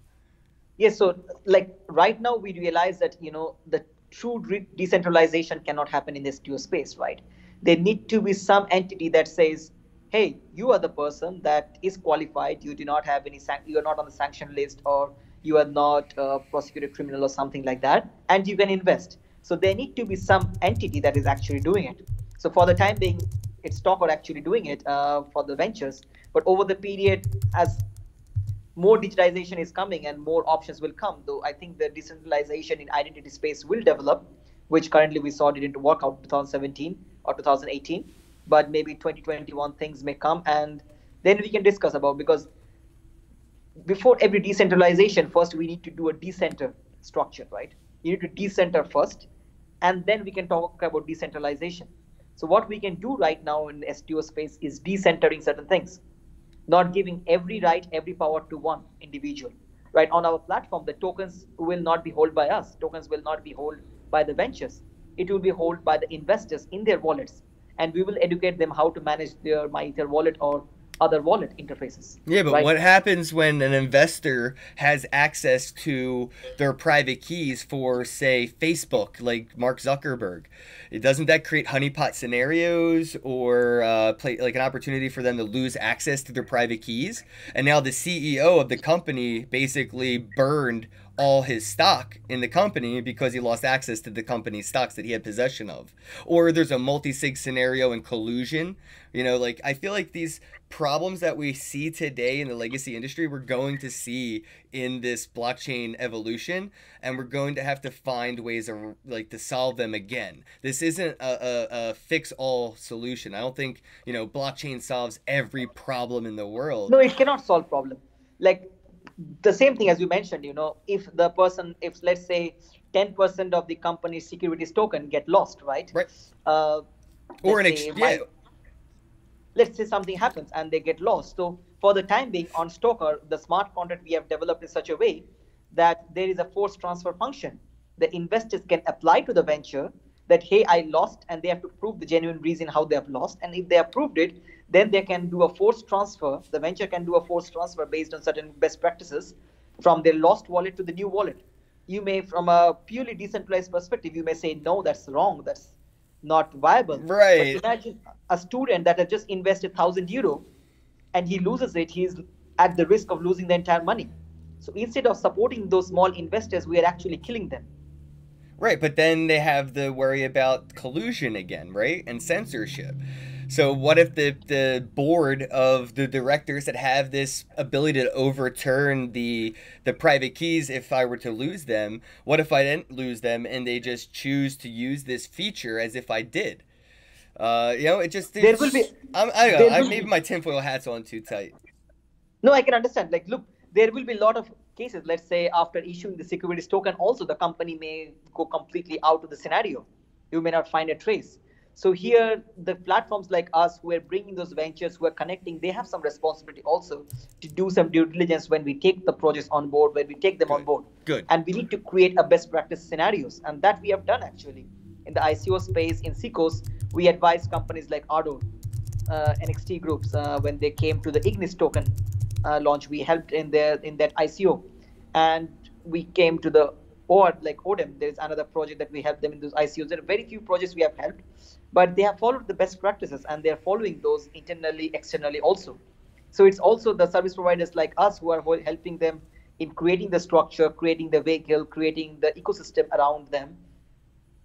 Yes, so like right now we realize that the true decentralization cannot happen in the STO space, right? There need to be some entity that says, "Hey, you are the person that is qualified. You do not have any you are not on the sanction list, or you are not a prosecuted criminal or something like that, and you can invest." So there need to be some entity that is actually doing it. So for the time being, it's stock are actually doing it for the ventures, but over the period, as more digitization is coming and more options will come, though I think the decentralization in identity space will develop, which currently we saw didn't work out 2017 or 2018, but maybe 2021 things may come, and then we can discuss about, because before every decentralization, first we need to do a decenter structure, right? You need to decenter first, and then we can talk about decentralization. So what we can do right now in the STO space is decentering certain things, not giving every right, every power to one individual. Right, on our platform, the tokens will not be held by us. Tokens will not be held by the ventures. It will be held by the investors in their wallets, and we will educate them how to manage their MyEther wallet or other wallet interfaces. Yeah, but Right. what happens when an investor has access to their private keys for, say, Facebook, like Mark Zuckerberg? Doesn't that create honeypot scenarios, or play like an opportunity for them to lose access to their private keys? And now the CEO of the company basically burned all his stock in the company because he lost access to the company's stocks that he had possession of. Or there's a multi-sig scenario and collusion. Like, I feel like these problems that we see today in the legacy industry, we're going to see in this blockchain evolution, and we're going to have to find ways of, like, to solve them again. This isn't a fix-all solution. I don't think blockchain solves every problem in the world. No, it cannot solve problem. Like the same thing as you mentioned, if the person, if let's say 10% of the company's securities token get lost, right? Right. Uh, Or let's an say yeah. my let's say something happens and they get lost. So for the time being on Stoker, the smart contract we have developed in such a way that there is a force transfer function. The investors can apply to the venture that, hey, I lost, and they have to prove the genuine reason how they have lost. And if they have proved it, then they can do a force transfer. The venture can do a force transfer based on certain best practices from their lost wallet to the new wallet. You may, from a purely decentralized perspective, you may say, no, that's wrong. That's not viable. But Right. imagine a student that has just invested €1,000 and he loses it, he's at the risk of losing the entire money. So instead of supporting those small investors, we are actually killing them. Right, but then they have the worry about collusion again, right? And censorship. So what if the board of the directors that have this ability to overturn the private keys, if I were to lose them, what if I didn't lose them and they just choose to use this feature as if I did? It just There will be, I don't know. there will Maybe be, my tinfoil hat's on too tight. no, I can understand. Like, look, there will be a lot of cases. Let's say after issuing the securities token, also the company may go completely out of the scenario. You may not find a trace. So here, the platforms like us who are bringing those ventures, who are connecting, they have some responsibility also to do some due diligence when we take the projects on board, when we take them on Good. board. Good. And we need to create a best practice scenarios. And that we have done actually. In the ICO space, in Seekos, we advised companies like Ardo, NXT groups, when they came to the Ignis token launch. We helped in that ICO, and we came to the or like ODEM, there is another project that we help them in those ICOs. There are very few projects we have helped, but they have followed the best practices and they are following those internally, externally also. So it's also the service providers like us who are helping them in creating the structure, creating the vehicle, creating the ecosystem around them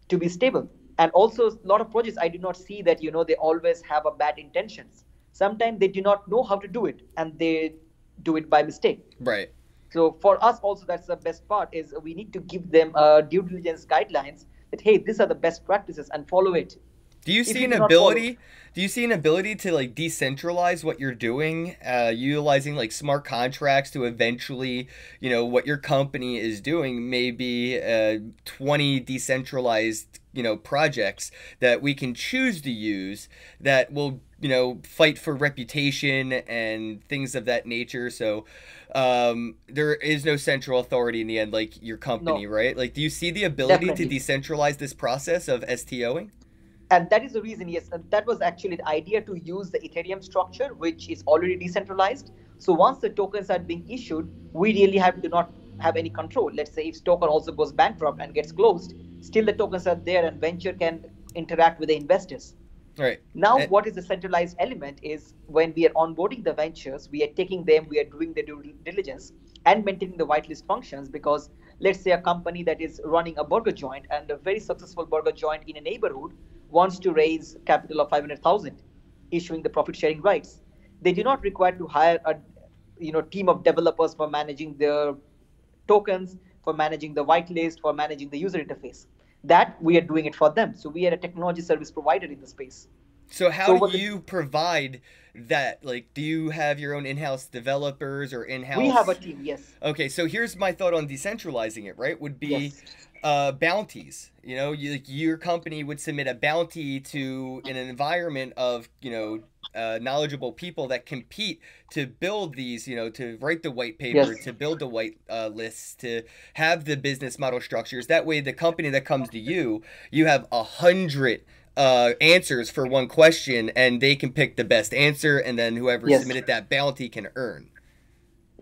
to be stable. And also a lot of projects, I do not see that, they always have a bad intentions. Sometimes they do not know how to do it and they do it by mistake. Right. So for us also, that's the best part is we need to give them due diligence guidelines that, hey, these are the best practices and follow it. Do you see an ability? Do you see an ability to like decentralize what you're doing, utilizing like smart contracts to eventually, what your company is doing, maybe 20 decentralized, projects that we can choose to use that will, fight for reputation and things of that nature. So there is no central authority in the end, like your company, right? Like, do you see the ability to decentralize this process of STOing? And that is the reason, yes, and that was actually the idea to use the Ethereum structure, which is already decentralized. So once the tokens are being issued, we really do not have any control. Let's say if token also goes bankrupt and gets closed, still the tokens are there and venture can interact with the investors. Right. Now, what is the centralized element is when we are onboarding the ventures, we are taking them, we are doing the due diligence and maintaining the whitelist functions, because let's say a company that is running a burger joint and a very successful burger joint in a neighborhood wants to raise capital of 500,000, issuing the profit sharing rights. They do not require to hire a team of developers for managing their tokens, for managing the whitelist, for managing the user interface. That we are doing it for them. So we are a technology service provider in the space. So how do you provide that? Like, do you have your own in-house developers or in-house? We have a team, yes. Okay, so here's my thought on decentralizing it, right? Would be bounties. Your company would submit a bounty to an environment of, knowledgeable people that compete to build these, to write the white paper, to build the white lists, to have the business model structures. That way, the company that comes to you, you have 100 answers for one question, and they can pick the best answer, and then whoever submitted that bounty can earn.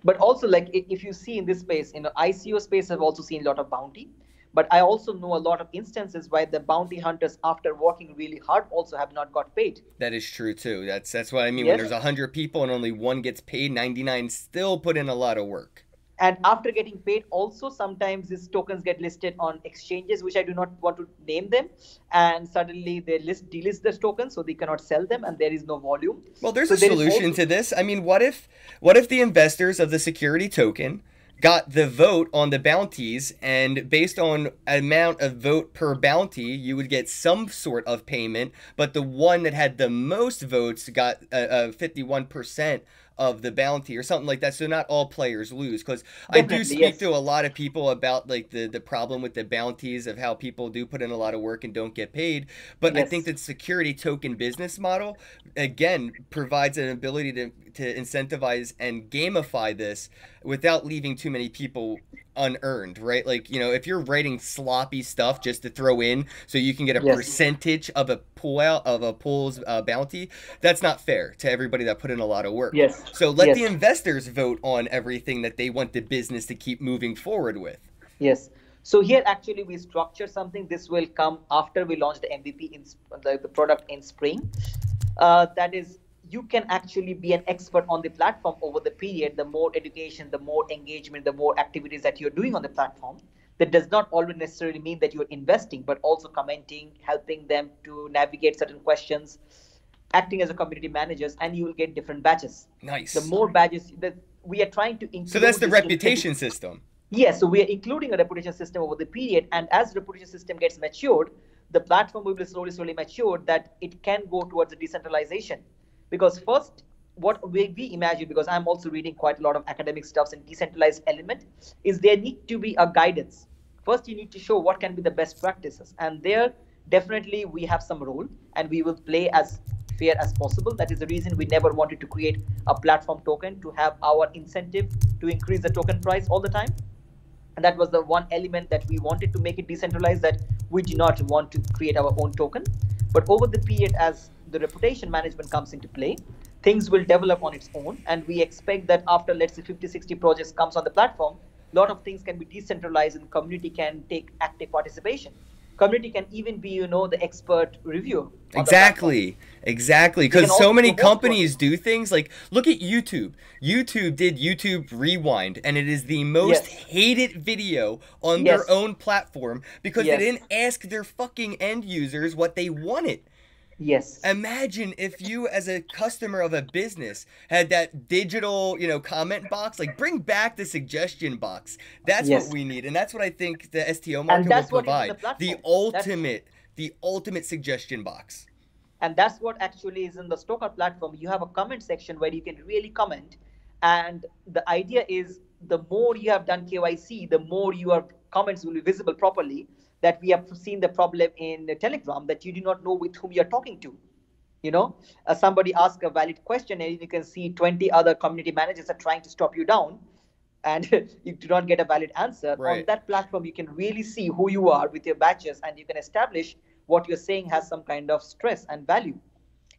But also, like, if you see in this space, in the ICO space, I've also seen a lot of bounty. But I also know a lot of instances where the bounty hunters, after working really hard, also have not got paid. That is true too. That's what I mean. When there's 100 people and only one gets paid, 99 still put in a lot of work. And after getting paid, also sometimes these tokens get listed on exchanges, which I do not want to name them, and suddenly they delist the tokens, so they cannot sell them, and there is no volume. Well, there's a solution to this. I mean, what if the investors of the security token got the vote on the bounties, and based on amount of vote per bounty, you would get some sort of payment, but the one that had the most votes got 51% of the bounty or something like that, so not all players lose. Because I do speak to a lot of people about like the problem with the bounties, of how people do put in a lot of work and don't get paid. But I think that security token business model, again, provides an ability to incentivize and gamify this without leaving too many people unearned, right? Like, if you're writing sloppy stuff just to throw in so you can get a percentage of a pool's bounty, that's not fair to everybody that put in a lot of work. So let the investors vote on everything that they want the business to keep moving forward with. So here actually we structure something. This will come after we launch the MVP in the product in spring. That is, you can actually be an expert on the platform over the period. The more education, the more engagement, the more activities that you're doing on the platform. That does not always necessarily mean that you're investing, but also commenting, helping them to navigate certain questions, acting as a community managers, and you will get different badges. Nice. The more badges that we are trying to include. So that's the reputation system. Yes, so we are including a reputation system over the period, and as the reputation system gets matured, the platform will be slowly matured that it can go towards the decentralization. Because first, what we imagine, because I'm also reading quite a lot of academic stuffs in decentralized element, is there need to be a guidance. First, you need to show what can be the best practices. And there, definitely, we have some role, and we will play as fair as possible. That is the reason we never wanted to create a platform token to have our incentive to increase the token price all the time. And that was the one element that we wanted to make it decentralized, that we do not want to create our own token. But over the period, as the reputation management comes into play, things will develop on its own. And we expect that after, let's say, 50, 60 projects comes on the platform, lot of things can be decentralized and community can take active participation. Community can even be, the expert reviewer on the platform. Exactly. They can Because so also many promote companies projects. do things like look at YouTube. YouTube did YouTube Rewind, and it is the most Yes. hated video on their Yes. own platform because they Yes. didn't ask their fucking end users what they wanted. Yes. Imagine if you, as a customer of a business, had that digital, comment box. Like, bring back the suggestion box. That's what Yes. we need, and that's what I think the STO And market will that's what is in the provide. The platform. That's ultimate, the ultimate suggestion box. and that's what actually is in the Stoker platform. You have a comment section where you can really comment, and the idea is the more you have done KYC, the more your comments will be visible properly. That we have seen the problem in Telegram, that you do not know with whom you're talking to. Somebody asks a valid question and you can see 20 other community managers are trying to stop you down, and you do not get a valid answer. On Right. that platform you can really see who you are with your badges, and you can establish what you're saying has some kind of stress and value.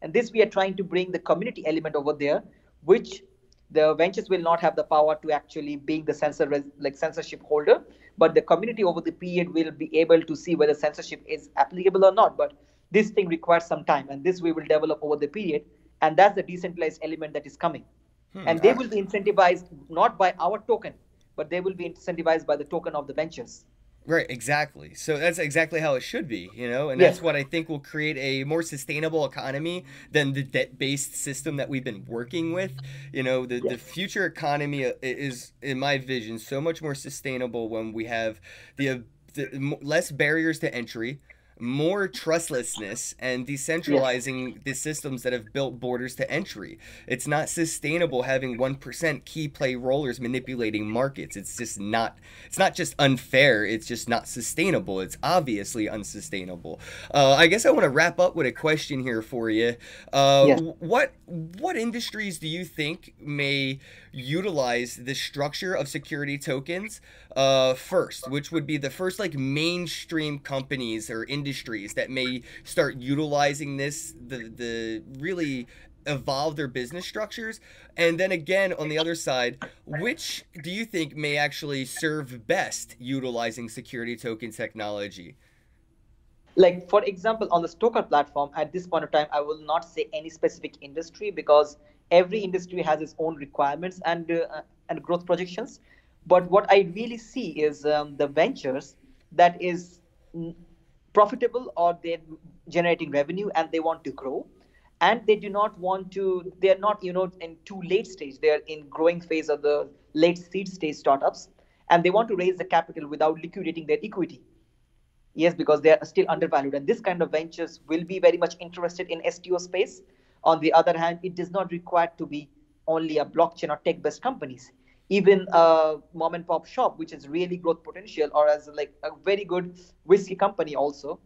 And this we are trying to bring the community element over there, which the ventures will not have the power to actually being the censorship holder, but the community over the period will be able to see whether censorship is applicable or not. But this thing requires some time, and this we will develop over the period, and that's the decentralized element that is coming. Hmm. And they will be incentivized not by our token, but they will be incentivized by the token of the ventures. Right, exactly. So that's exactly how it should be, and Yes. that's what I think will create a more sustainable economy than the debt-based system that we've been working with. The Yes. future economy is, in my vision, so much more sustainable when we have the less barriers to entry, more trustlessness, and Yes. decentralizing the systems that have built borders to entry. It's not sustainable having 1% key play rollers manipulating markets. It's not just unfair, it's just not sustainable. It's obviously unsustainable. I guess I want to wrap up with a question here for you. Yes. What industries do you think may utilize the structure of security tokens first, which would be the first like mainstream companies or industries that may start utilizing the really evolve their business structures? And then again, on the other side, which do you think may actually serve best utilizing security token technology? Like for example, on the Stoker platform, at this point of time I will not say any specific industry, because every industry has its own requirements and growth projections. But what I really see is the ventures that is profitable, or they're generating revenue and they want to grow, and they do not want to, they're not in too late stage, they're in growing phase of the late seed stage startups, and they want to raise the capital without liquidating their equity. Yes, because they are still undervalued, and this kind of ventures will be very much interested in STO space. On the other hand, it does not require to be only a blockchain or tech-based companies. Even a mom and pop shop, which is really growth potential, or as like a very good whiskey company also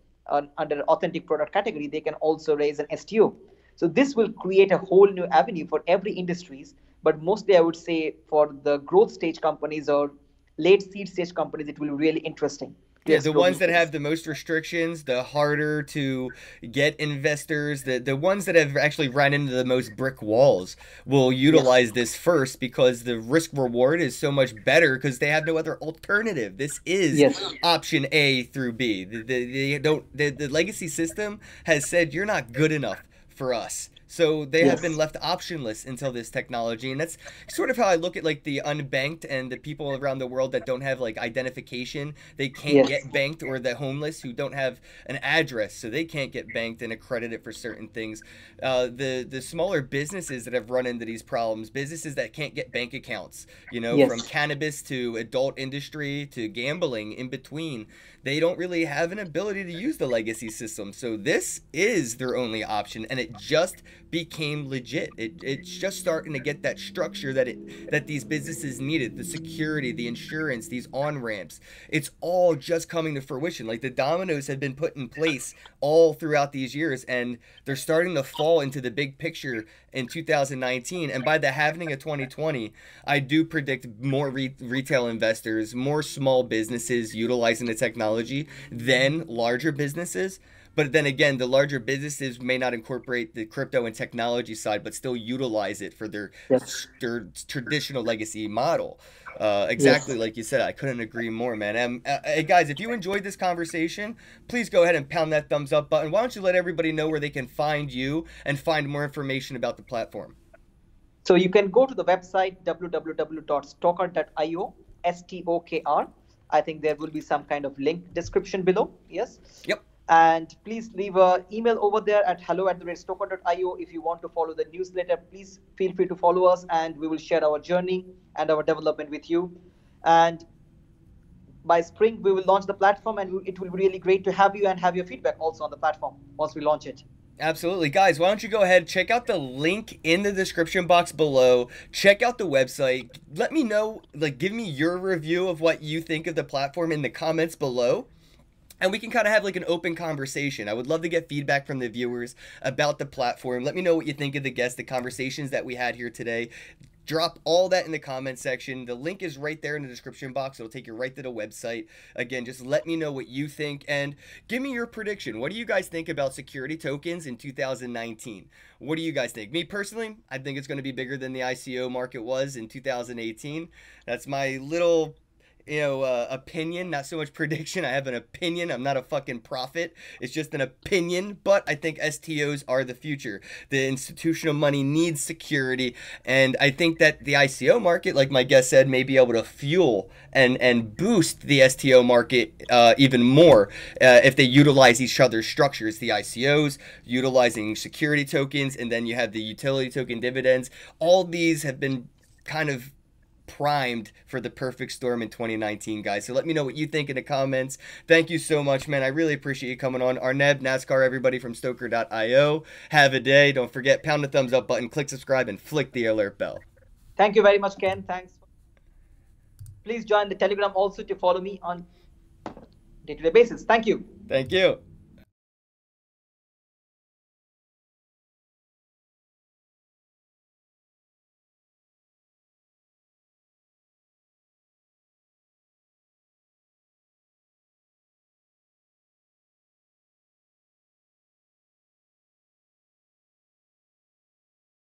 under authentic product category, they can also raise an STO. So this will create a whole new avenue for every industries. But mostly, I would say for the growth stage companies or late seed stage companies, it will be really interesting to Yeah, the explore ones these that have things. the most restrictions, the harder to get investors, the ones that have actually run into the most brick walls will Yes. utilize this first because the risk reward is so much better because they have no other alternative. This is Yes. option A through B. The legacy system has said you're not good enough for us. So they have been Yes. left optionless until this technology, and that's sort of how I look at like the unbanked and the people around the world that don't have like identification. They can't Yes. get banked, or the homeless who don't have an address, so they can't get banked and accredited for certain things. The smaller businesses that have run into these problems, businesses that can't get bank accounts, from Yes. cannabis to adult industry to gambling in between, they don't really have an ability to use the legacy system. So this is their only option, and it just became legit. It's just starting to get that structure that these businesses needed, the security, the insurance, these on ramps. It's all just coming to fruition. Like the dominoes have been put in place all throughout these years, and they're starting to fall into the big picture in 2019. And by the halving of 2020, I do predict more retail investors, more small businesses utilizing the technology than larger businesses. But then again, the larger businesses may not incorporate the crypto and technology side, but still utilize it for Yes. their traditional legacy model. Yes. Exactly like you said. I couldn't agree more, man. Hey guys, if you enjoyed this conversation, please go ahead and pound that thumbs up button. Why don't you let everybody know where they can find you and find more information about the platform? So you can go to the website www.stoker.io, STOKR. I think there will be some kind of link description below. Yes. Yep. And please leave an email over there at hello@stoker.io. If you want to follow the newsletter, please feel free to follow us, and we will share our journey and our development with you. And by spring, we will launch the platform, and it will be really great to have you and have your feedback also on the platform once we launch it. Absolutely. Guys, why don't you go ahead, check out the link in the description box below. Check out the website. Let me know, like, give me your review of what you think of the platform in the comments below. And we can kind of have like an open conversation. I would love to get feedback from the viewers about the platform. Let me know what you think of the guests, the conversations that we had here today. Drop all that in the comment section. The link is right there in the description box. It'll take you right to the website. Again, just let me know what you think and give me your prediction. What do you guys think about security tokens in 2019? What do you guys think? Me personally, I think it's going to be bigger than the ICO market was in 2018. That's my little opinion, not so much prediction. I have an opinion. I'm not a fucking prophet. It's just an opinion, but I think STOs are the future. The institutional money needs security, and I think that the ICO market, like my guest said, may be able to fuel and boost the STO market even more if they utilize each other's structures. The ICOs utilizing security tokens, and then you have the utility token dividends. All these have been kind of primed for the perfect storm in 2019, guys. So let me know what you think in the comments. Thank you so much, man. I really appreciate you coming on. Arnab, Naskar, everybody from Stoker.io. Have a day. Don't forget, pound the thumbs up button, click subscribe, and flick the alert bell. Thank you very much, Ken. Thanks. Please join the Telegram also to follow me on day-to-day basis. Thank you. Thank you.